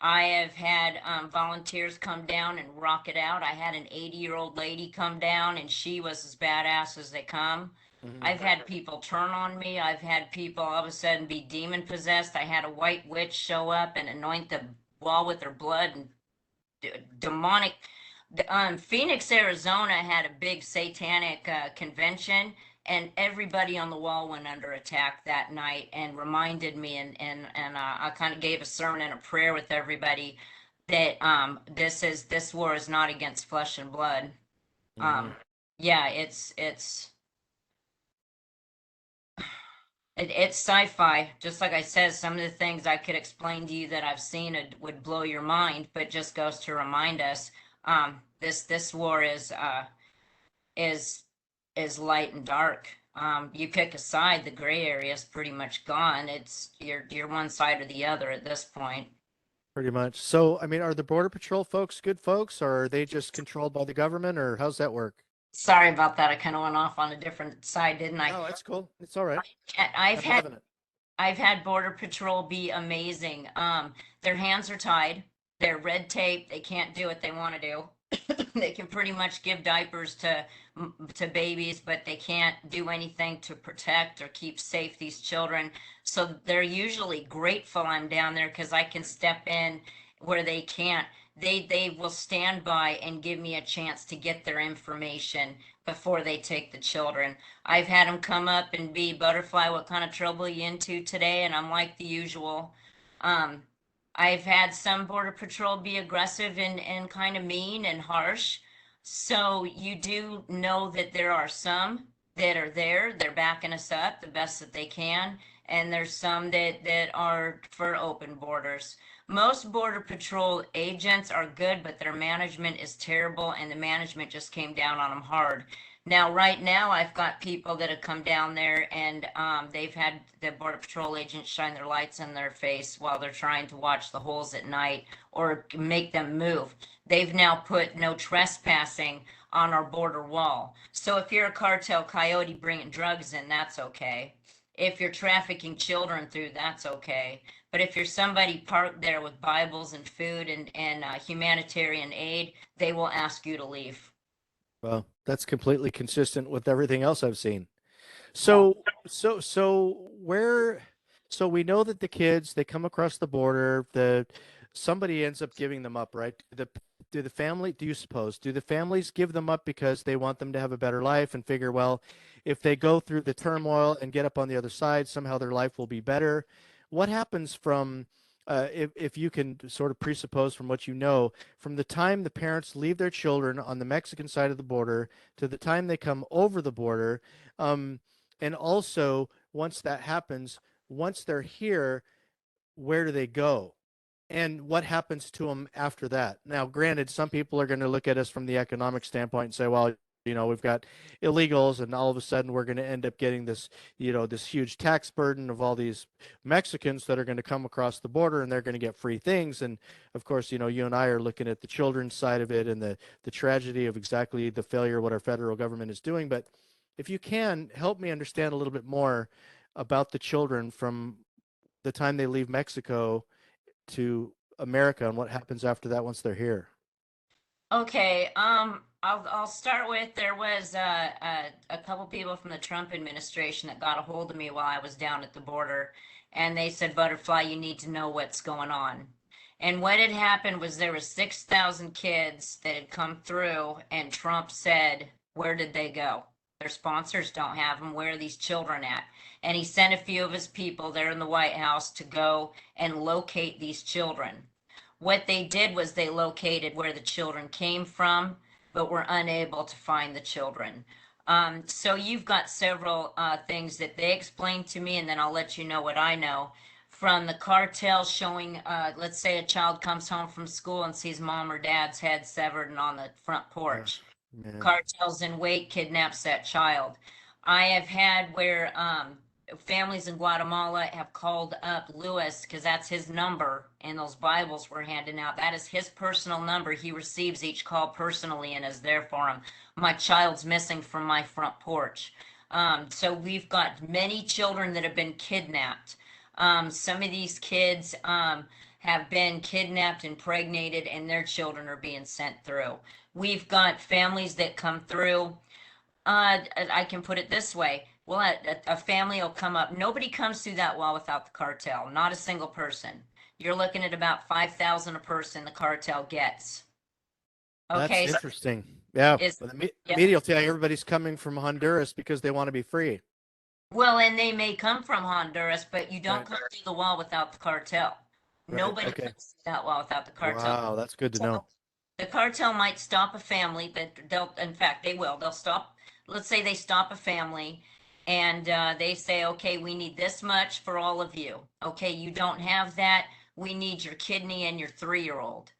I have had volunteers come down and rock it out. I had an 80-year-old lady come down, and she was as badass as they come. Mhm. I've had people turn on me. I've had people all of a sudden be demon possessed. I had a white witch show up and anoint the wall with her blood and demonic. Phoenix, Arizona had a big satanic convention, and everybody on the wall went under attack that night and reminded me, and I kind of gave a sermon and a prayer with everybody that this war is not against flesh and blood. Mhm. Yeah, it's sci-fi. Just like I said, some of the things I could explain to you that I've seen would blow your mind, but just goes to remind us, this war is is light and dark. You pick a side, the gray area is pretty much gone. It's you're one side or the other at this point. Pretty much. So, I mean, are the Border Patrol folks good folks, or are they just controlled by the government, or how's that work? Sorry about that. I kind of went off on a different side, didn't I? No, that's cool. It's all right. I've I'm had loving it. I've had Border Patrol be amazing. Their hands are tied. They're red tape. They can't do what they want to do. They can pretty much give diapers to babies, but they can't do anything to protect or keep safe these children. So they're usually grateful I'm down there because I can step in where they can't. They will stand by and give me a chance to get their information before they take the children. I've had them come up and be, Butterfly, what kind of trouble you into today? And I'm like the usual. Um, I've had some Border Patrol be aggressive and kind of mean and harsh. So you do know that there are some that are there, they're backing us up the best that they can. And there's some that are for open borders. Most Border Patrol agents are good, but their management is terrible, and the management just came down on them hard. Now, right now, I've got people that have come down there and they've had the Border Patrol agents shine their lights in their face while they're trying to watch the holes at night or make them move. They've now put no trespassing on our border wall. So if you're a cartel coyote bringing drugs in, that's okay. If you're trafficking children through, that's okay. But if you're somebody parked there with Bibles and food and humanitarian aid, they will ask you to leave. Well, that's completely consistent with everything else I've seen. Yeah. So where, so we know that the kids, they come across the border, somebody ends up giving them up, right? Do you suppose, do the families give them up because they want them to have a better life and figure, well, if they go through the turmoil and get up on the other side, somehow their life will be better? What happens from, if you can sort of presuppose from what you know, from the time the parents leave their children on the Mexican side of the border to the time they come over the border, um, and also, once that happens, once they're here, where do they go? And what happens to them after that? Now, granted, some people are going to look at us from the economic standpoint and say, well, we've got illegals, and all of a sudden we're going to end up getting this, this huge tax burden of all these Mexicans that are going to come across the border and they're going to get free things. And of course, you and I are looking at the children's side of it and the tragedy of exactly the failure of what our federal government is doing. But if you can help me understand a little bit more about the children from the time they leave Mexico to America and what happens after that once they're here. Okay, I'll start with there was a couple people from the Trump administration that got a hold of me while I was down at the border, and they said, Butterfly, you need to know what's going on. And what had happened was there were 6,000 kids that had come through, and Trump said, where did they go? Their sponsors don't have them. Where are these children at? And he sent a few of his people there in the White House to go and locate these children. What they did was they located where the children came from, but were unable to find the children. So you've got several things that they explained to me, and then I'll let you know what I know. From the cartel showing, let's say a child comes home from school and sees mom or dad's head severed and on the front porch. Man. Cartels in wait kidnaps that child. I have had where families in Guatemala have called up Lewis because that's his number and those Bibles we're handing out. That is his personal number. He receives each call personally and is there for him. My child's missing from my front porch. So we've got many children that have been kidnapped. Some of these kids have been kidnapped, impregnated, and their children are being sent through. We've got families that come through. I can put it this way. Well, a family will come up. Nobody comes through that wall without the cartel. Not a single person. You're looking at about 5,000 a person the cartel gets. Okay. That's interesting. Yeah. Is, But the yeah. media will tell you everybody's coming from Honduras because they want to be free. Well, and they may come from Honduras, but you don't Right. come through the wall without the cartel. Right, Nobody okay. comes through that wall without the cartel. Wow, that's good to know. The cartel might stop a family, but they'll, in fact, they will. They'll stop, let's say they stop a family and they say, okay, we need this much for all of you. Okay, you don't have that. We need your kidney and your 3-year-old.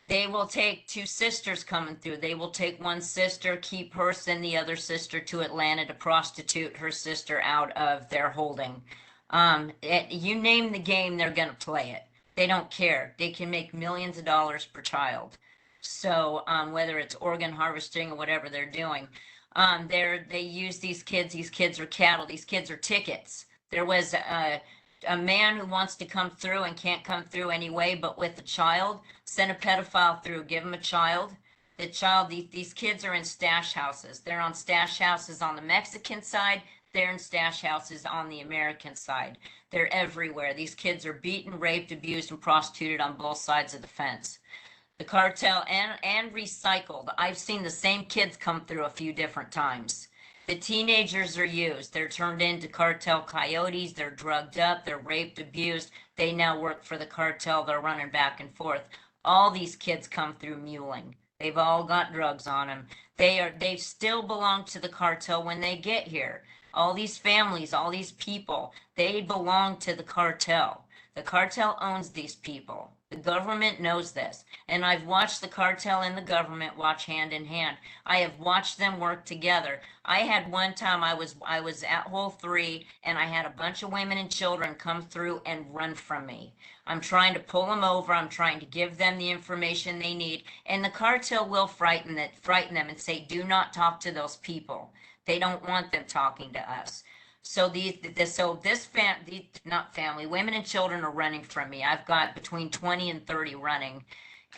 They will take 2 sisters coming through. They will take one sister, keep her, send the other sister to Atlanta to prostitute her sister out of their holding. You name the game, they're going to play it. They don't care. They can make millions of dollars per child. So whether it's organ harvesting or whatever they're doing, they use these kids. These kids are cattle. These kids are tickets. There was a man who wants to come through and can't come through anyway, but with a child, send a pedophile through, give him a child. The child, these kids are in stash houses. They're on stash houses on the Mexican side. They're in stash houses on the American side. They're everywhere. These kids are beaten, raped, abused, and prostituted on both sides of the fence. The cartel and recycled. I've seen the same kids come through a few different times. The teenagers are used. They're turned into cartel coyotes. They're drugged up. They're raped, abused. They now work for the cartel. They're running back and forth. All these kids come through muling. They've all got drugs on them. They still belong to the cartel when they get here. All these families, all these people, they belong to the cartel. The cartel owns these people. The government knows this. And I've watched the cartel and the government watch hand in hand. I have watched them work together. I had one time I was at Hole 3 and I had a bunch of women and children come through and run from me. I'm trying to pull them over. I'm trying to give them the information they need. And the cartel will frighten them and say, do not talk to those people. They don't want them talking to us. So not family, women and children are running from me. I've got between 20 and 30 running.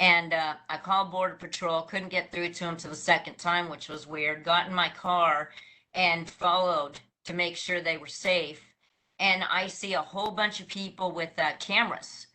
And I called Border Patrol, couldn't get through to them till the second time, which was weird. Got in my car and followed to make sure they were safe. And I see a whole bunch of people with cameras.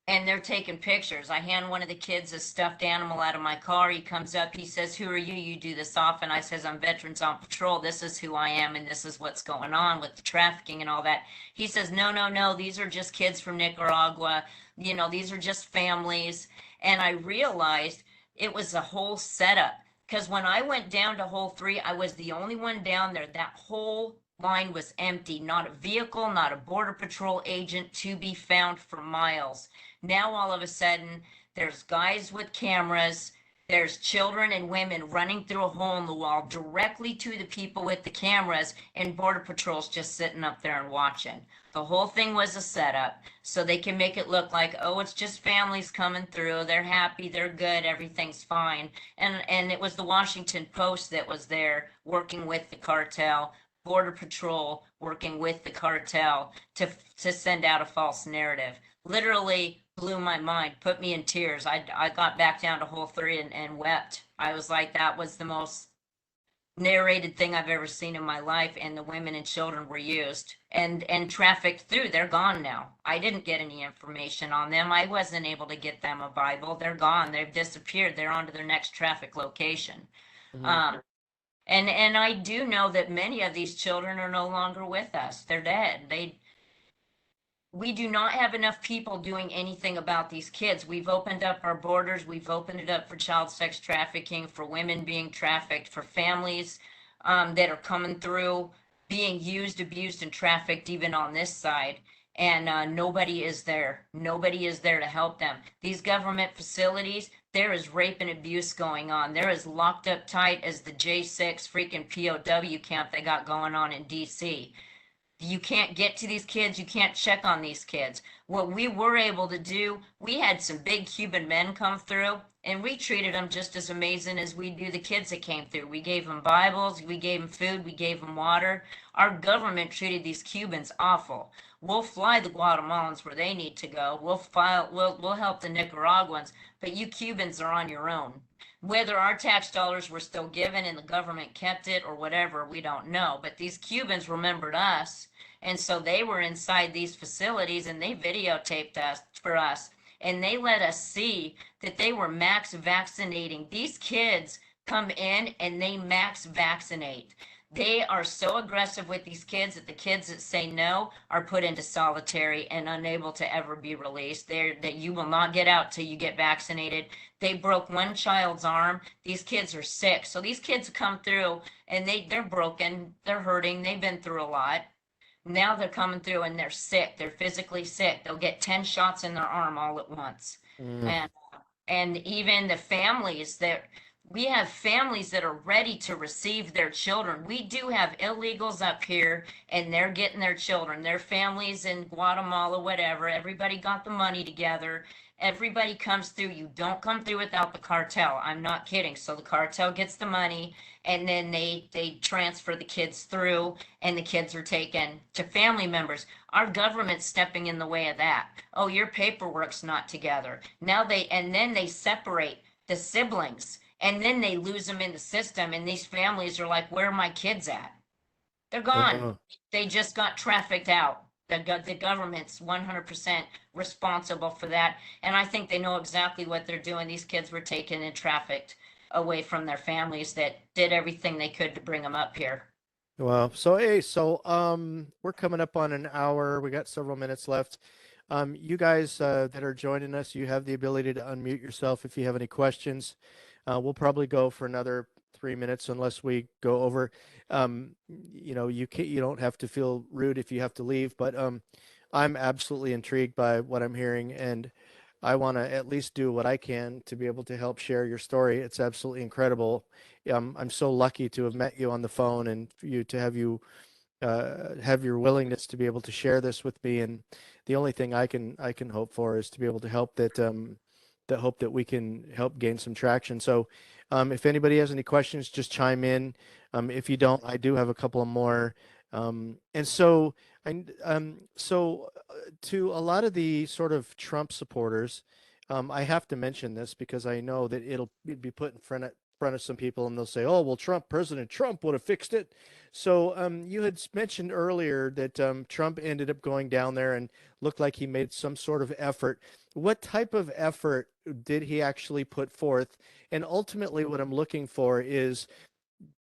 And they're taking pictures. I hand one of the kids a stuffed animal out of my car. He comes up, he says, who are you? You do this often. I says, I'm Veterans on Patrol. This is who I am, and this is what's going on with the trafficking and all that. He says, no, these are just kids from Nicaragua. You know, these are just families. And I realized it was a whole setup. Because when I went down to Hole 3, I was the only one down there. That whole line was empty. Not a vehicle, not a Border Patrol agent to be found for miles. Now all of a sudden, there's guys with cameras, there's children and women running through a hole in the wall directly to the people with the cameras, and Border Patrol's just sitting up there and watching. The whole thing was a setup, so they can make it look like, oh, it's just families coming through, they're happy, they're good, everything's fine. And it was the Washington Post that was there working with the cartel, Border Patrol working with the cartel to send out a false narrative. Literally blew my mind, put me in tears. I got back down to Hole 3 and wept. I was like, that was the most narrated thing I've ever seen in my life, and the women and children were used and trafficked through. They're gone now. I didn't get any information on them. I wasn't able to get them a Bible. They're gone. They've disappeared. They're on to their next traffic location. Mhm. And I do know that many of these children are no longer with us. They're dead. we do not have enough people doing anything about these kids. We've opened up our borders. We've opened it up for child sex trafficking, for women being trafficked, for families that are coming through being used, abused, and trafficked even on this side. And nobody is there. Nobody is there to help them. These government facilities, there is rape and abuse going on. They're as locked up tight as the J6 freaking POW camp they got going on in DC. You can't get to these kids. You can't check on these kids. What we were able to do, we had some big Cuban men come through, and we treated them just as amazing as we do the kids that came through. We gave them Bibles, we gave them food, we gave them water. Our government treated these Cubans awful. We'll fly the Guatemalans where they need to go. We'll help the Nicaraguans, but you Cubans are on your own. Whether our tax dollars were still given and the government kept it or whatever, we don't know. But these Cubans remembered us. And so they were inside these facilities and they videotaped us for us. And they let us see that they were max vaccinating. These kids come in and they max vaccinate. They are so aggressive with these kids that the kids that say no are put into solitary and unable to ever be released. That you will not get out till you get vaccinated. They broke one child's arm. These kids are sick. So these kids come through and they're broken, they're hurting, they've been through a lot. Now they're coming through and they're sick. They're physically sick. They'll get 10 shots in their arm all at once. And even the families that we have families that are ready to receive their children. We do have illegals up here and they're getting their children, their families in Guatemala, whatever. Everybody got the money together. Everybody comes through. You don't come through without the cartel. I'm not kidding. So the cartel gets the money and then they transfer the kids through and the kids are taken to family members. Our government's stepping in the way of that. Oh, your paperwork's not together. Now and then they separate the siblings and then they lose them in the system. And these families are like, where are my kids at? They're gone. They just got trafficked out. The government's 100% responsible for that. And I think they know exactly what they're doing. These kids were taken and trafficked away from their families that did everything they could to bring them up here. Well, so hey, we're coming up on an hour. We got several minutes left. You guys that are joining us, you have the ability to unmute yourself if you have any questions. We'll probably go for another 3 minutes unless we go over. You don't have to feel rude if you have to leave, but I'm absolutely intrigued by what I'm hearing, and I want to at least do what I can to be able to help share your story. It's absolutely incredible. I'm so lucky to have met you on the phone and for you to have your willingness to be able to share this with me. And the only thing I can hope for is to be able to help that we can help gain some traction. So if anybody has any questions, just chime in. If you don't, I do have a couple of more. To a lot of the sort of Trump supporters, I have to mention this because I know that it'll be put in front of some people and they'll say, oh, well, President Trump would have fixed it. So you had mentioned earlier that Trump ended up going down there and looked like he made some sort of effort. What type of effort did he actually put forth? And ultimately what I'm looking for is,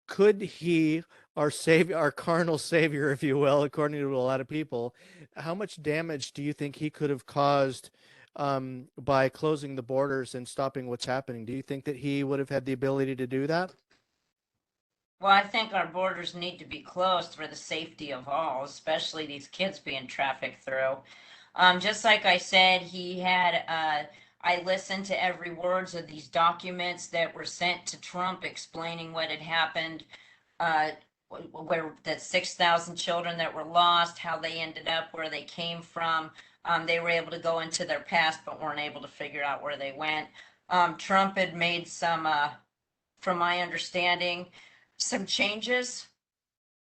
could he, our savior, our carnal savior, if you will, according to a lot of people, how much damage do you think he could have caused by closing the borders and stopping what's happening? Do you think that he would have had the ability to do that? Well, I think our borders need to be closed for the safety of all, especially these kids being trafficked through. Just like I said, he had, I listened to every words of these documents that were sent to Trump explaining what had happened, where the 6,000 children that were lost, how they ended up, where they came from. They were able to go into their past, but weren't able to figure out where they went. Trump had made some, from my understanding, some changes,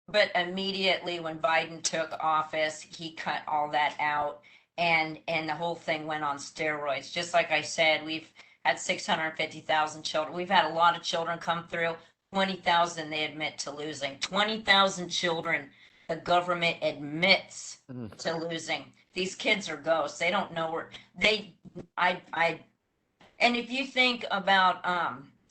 but immediately when Biden took office, he cut all that out, and the whole thing went on steroids. Just like I said, we've had 650,000 children. We've had a lot of children come through. 20,000 they admit to losing. 20,000 children the government admits to losing. These kids are ghosts. They don't know where and if you think about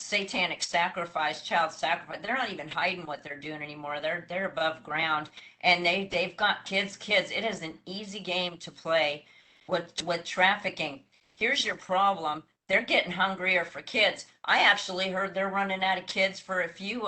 satanic sacrifice, child sacrifice. They're not even hiding what they're doing anymore. They're above ground, and they've got kids. It is an easy game to play with trafficking. Here's your problem. They're getting hungrier for kids. I actually heard they're running out of kids for a few,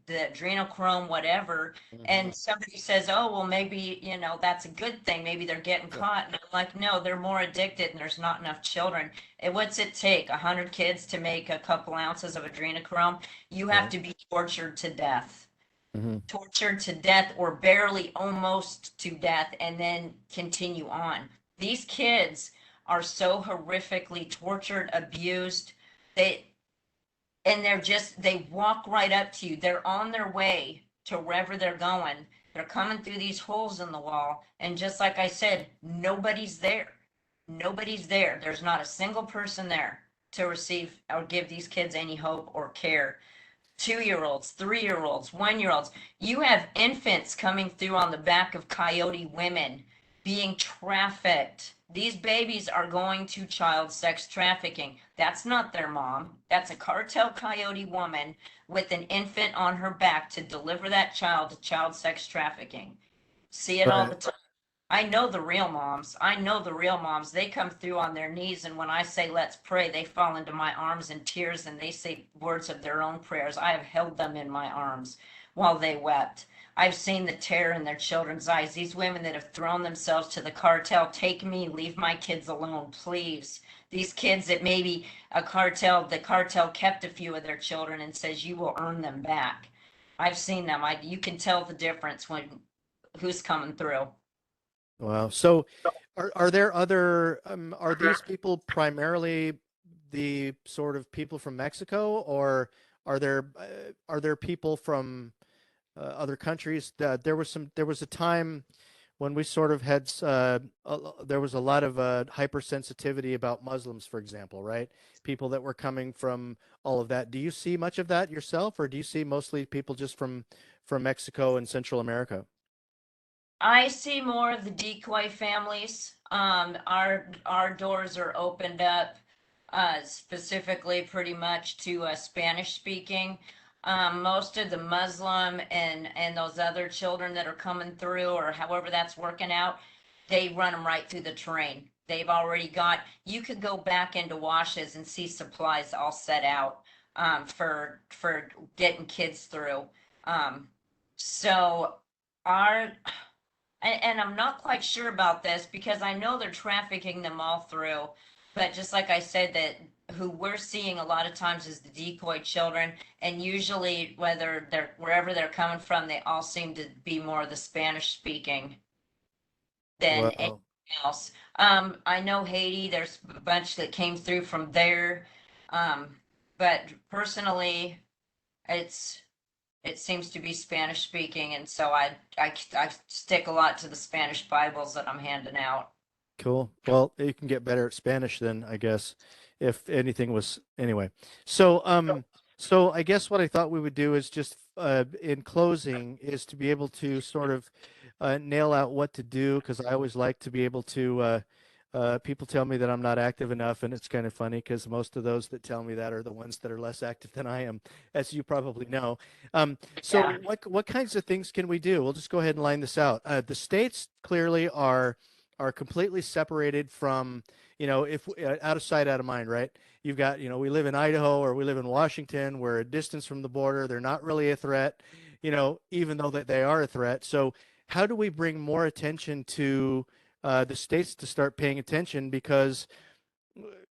the adrenochrome, whatever. And somebody says, oh, well, maybe, that's a good thing. Maybe they're getting caught. And I'm like, no, they're more addicted and there's not enough children. And what's it take? 100 kids to make a couple ounces of adrenochrome? You have to be tortured to death. Tortured to death or barely almost to death and then continue on. These kids are so horrifically tortured, abused. They walk right up to you. They're on their way to wherever they're going. They're coming through these holes in the wall. And just like I said, nobody's there. Nobody's there. There's not a single person there to receive or give these kids any hope or care. 2-year-olds, 3-year-olds, 1-year-olds. You have infants coming through on the back of coyote women being trafficked. These babies are going to child sex trafficking. That's not their mom. That's a cartel coyote woman with an infant on her back to deliver that child to child sex trafficking. See it all the time. I know the real moms. I know the real moms. They come through on their knees, and when I say let's pray, they fall into my arms in tears and they say words of their own prayers. I have held them in my arms while they wept. I've seen the terror in their children's eyes. These women that have thrown themselves to the cartel, take me, leave my kids alone, please. These kids that maybe the cartel kept a few of their children and says you will earn them back. I've seen them. You can tell the difference when who's coming through. Wow. So are there other, are these people primarily the sort of people from Mexico, or are there people from other countries? There was a time when we sort of had, there was a lot of hypersensitivity about Muslims, for example, right? People that were coming from all of that. Do you see much of that yourself, or do you see mostly people just from Mexico and Central America? I see more of the decoy families. Our doors are opened up specifically pretty much to Spanish speaking. Most of the Muslim and those other children that are coming through, or however that's working out, they run them right through the terrain. They've already got. You could go back into washes and see supplies all set out for getting kids through. So our and I'm not quite sure about this because I know they're trafficking them all through, but just like I said, that who we're seeing a lot of times is the decoy children, and usually whether they're wherever they're coming from, they all seem to be more the Spanish speaking than anything Well, else. I know Haiti, there's a bunch that came through from there, but personally, it's it seems to be Spanish speaking, and so I stick a lot to the Spanish Bibles that I'm handing out. cool. Well, you can get better at Spanish then, I guess, if anything was anyway. So, so I guess what I thought we would do is just, in closing, is to be able to sort of nail out what to do, because I always like to be able to. People tell me that I'm not active enough, and it's kind of funny because most of those that tell me that are the ones that are less active than I am, as you probably know. So Yeah. what kinds of things can we do? We'll just go ahead and line this out. The states clearly are completely separated from, if out of sight, out of mind, right? You've got, we live in Idaho or we live in Washington. We're a distance from the border. They're not really a threat, even though that they are a threat. So how do we bring more attention to the states to start paying attention, because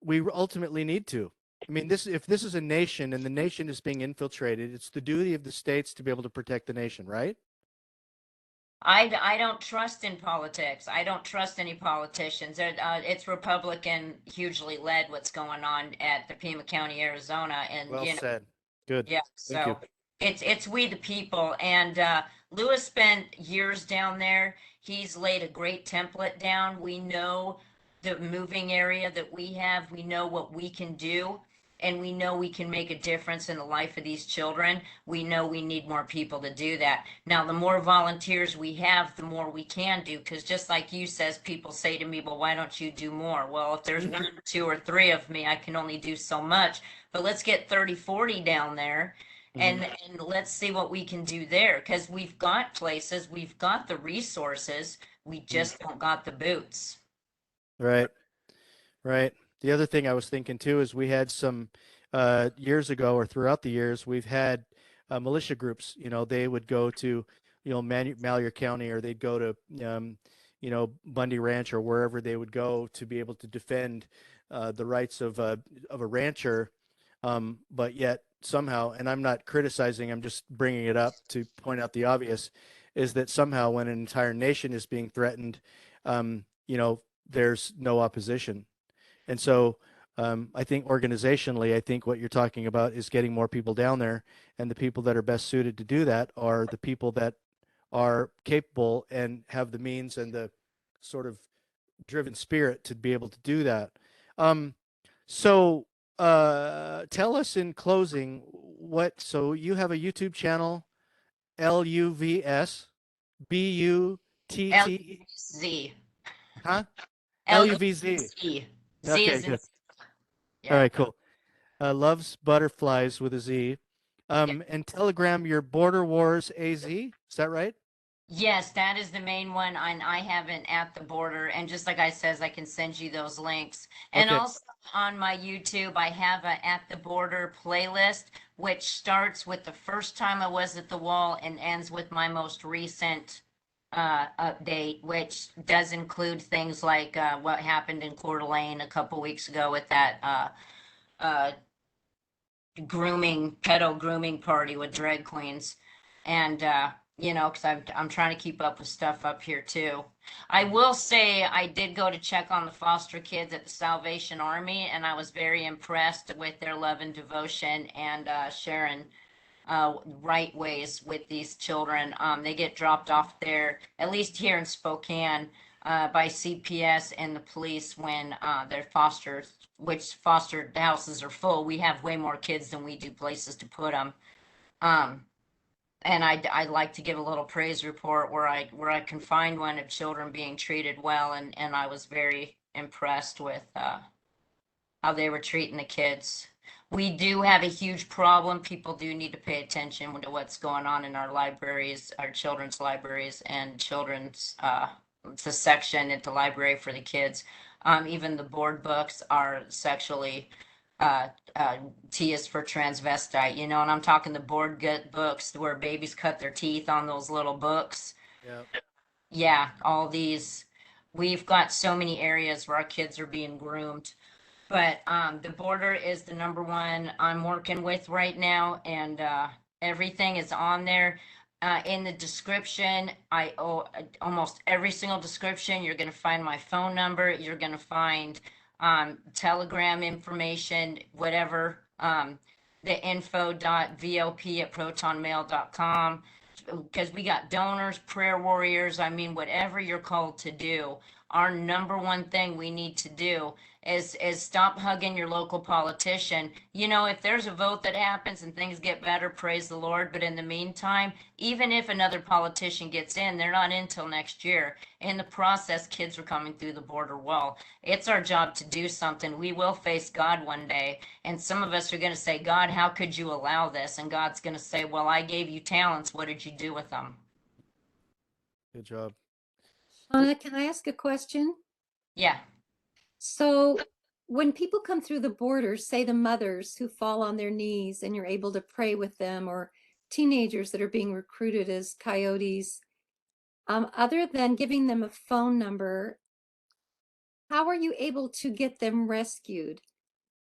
we ultimately need to. I mean, if this is a nation and the nation is being infiltrated, it's the duty of the states to be able to protect the nation, right? I don't trust in politics. I don't trust any politicians. It's Republican, hugely led what's going on at the Pima County, Arizona, and Well said. Good. yeah. Thank you. So it's we the people, and Lewis spent years down there. He's laid a great template down. We know the moving area that we have. We know what we can do. and we know we can make a difference in the life of these children, we know we need more people to do that. Now, the more volunteers we have, the more we can do, because just like you says, people say to me, well, why don't you do more? Well, if there's one, two, or three of me, I can only do so much. But let's get 30, 40 down there and let's see what we can do there, because we've got places, we've got the resources, we just don't got the boots. Right. Right. The other thing I was thinking too is we had some years ago or throughout the years, we've had militia groups. You know, they would go to, Malheur County, or they'd go to, Bundy Ranch or wherever they would go to be able to defend the rights of a rancher. But yet somehow, and I'm not criticizing, I'm just bringing it up to point out the obvious, is that somehow when an entire nation is being threatened, there's no opposition. And so I think organizationally, I think what you're talking about is getting more people down there. And the people that are best suited to do that are the people that are capable and have the means and the sort of driven spirit to be able to do that. Um, so tell us in closing so you have a YouTube channel, LUVS Z. huh? LUVZ. Z. Z Okay, is in, good. All yeah. right, cool. Loves butterflies with a Z. And Telegram your Border Wars AZ. Is that right? Yes, that is the main one. And I have an at the border. And just like I says, I can send you those links. And Okay. also on my YouTube, I have a at the border playlist, which starts with the first time I was at the wall and ends with my most recent update, which does include things like what happened in Coeur d'Alene a couple weeks ago with that uh, pedo grooming party with drag queens. And, because I'm trying to keep up with stuff up here too. I will say I did go to check on the foster kids at the Salvation Army, and I was very impressed with their love and devotion and sharing right ways with these children. They get dropped off there, at least here in Spokane, by CPS and the police when they're fostered, which foster houses are full. We have way more kids than we do places to put them. Um, and I'd like to give a little praise report where I can find one of children being treated well, and I was very impressed with how they were treating the kids. We do have a huge problem. People do need to pay attention to what's going on in our libraries, our children's libraries, and children's it's a section at the library for the kids. Even the board books are sexually T is for transvestite, and I'm talking the board books where babies cut their teeth on those little books. Yeah. Yeah, all these. We've got so many areas where our kids are being groomed. But the border is the number one I'm working with right now, and everything is on there. In the description, almost every single description, you're going to find my phone number. You're going to find Telegram information, whatever, the info.vlp@protonmail.com, because we got donors, prayer warriors. I mean, whatever you're called to do, our number one thing we need to do is stop hugging your local politician. If there's a vote that happens and things get better, praise the Lord. But in the meantime, even if another politician gets in, they're not in till next year. In the process, kids are coming through the border wall. It's our job to do something. We will face God one day. And some of us are going to say, God, how could you allow this? And God's going to say, well, I gave you talents. What did you do with them? Good job. Shawna, can I ask a question? Yeah. So when people come through the border, say the mothers who fall on their knees and you're able to pray with them, or teenagers that are being recruited as coyotes, other than giving them a phone number, how are you able to get them rescued?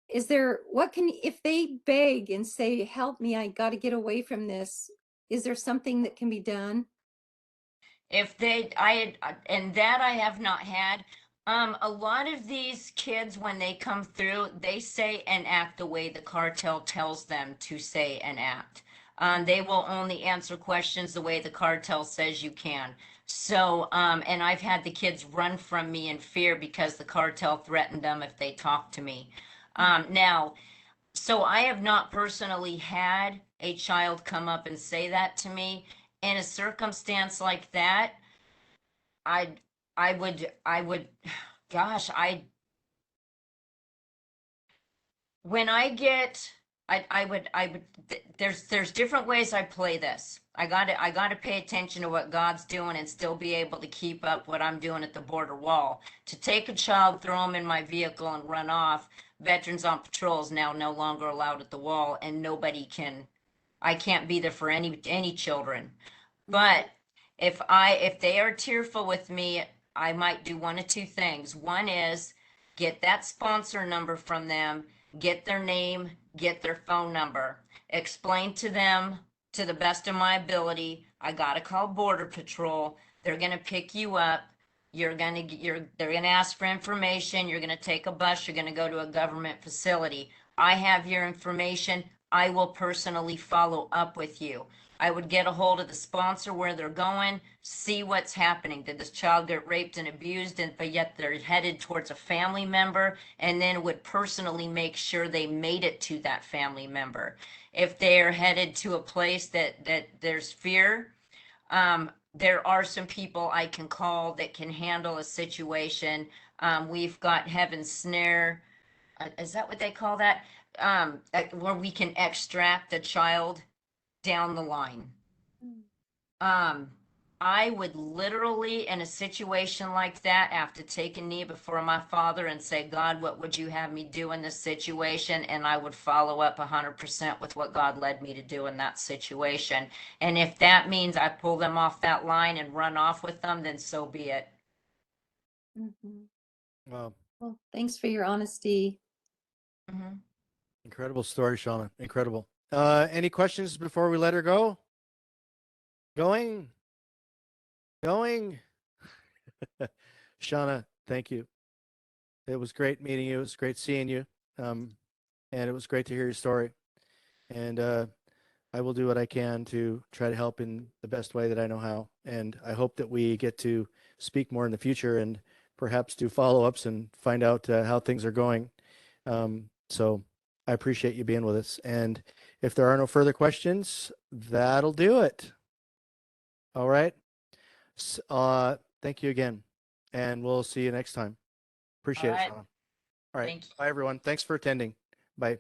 If they beg and say, help me, I got to get away from this, is there something that can be done? And that I have not had. A lot of these kids, when they come through, they say and act the way the cartel tells them to say and act. They will only answer questions the way the cartel says you can. So, and I've had the kids run from me in fear because the cartel threatened them if they talk to me. Now, So I have not personally had a child come up and say that to me. In a circumstance like that, I'd, I would, gosh, when I get, I would, there's different ways I play this. I gotta pay attention to what God's doing and still be able to keep up what I'm doing at the border wall. To take a child, throw them in my vehicle and run off, Veterans on Patrol is now no longer allowed at the wall and nobody can, I can't be there for any children. But if they are tearful with me, I might do one of two things. One is get that sponsor number from them, get their name, get their phone number, explain to them to the best of my ability, I gotta call Border Patrol. They're gonna pick you up. They're gonna ask for information. You're gonna take a bus. You're gonna go to a government facility. I have your information. I will personally follow up with you. I would get a hold of the sponsor where they're going, see what's happening. Did this child get raped and abused, but yet they're headed towards a family member, and then would personally make sure they made it to that family member. If they're headed to a place that there's fear, there are some people I can call that can handle a situation. We've got Heaven Snare. Is that what they call that? Where we can extract the child down the line. Um, I would literally, in a situation like that, have to take a knee before my father and say, God, what would you have me do in this situation? And I would follow up 100% with what God led me to do in that situation. And if that means I pull them off that line and run off with them, then so be it. Mhm. Wow. Well, thanks for your honesty. Mhm. Incredible story, Shawna. Incredible. Any questions before we let her go? Going? Shawna, thank you. It was great meeting you. It was great seeing you. And it was great to hear your story. And I will do what I can to try to help in the best way that I know how. And I hope that we get to speak more in the future and perhaps do follow-ups and find out how things are going. So I appreciate you being with us. And if there are no further questions, that'll do it. All right. Thank you again. And we'll see you next time. Appreciate it, right. Sean. All right. Thank you. Bye, everyone. Thanks for attending. Bye.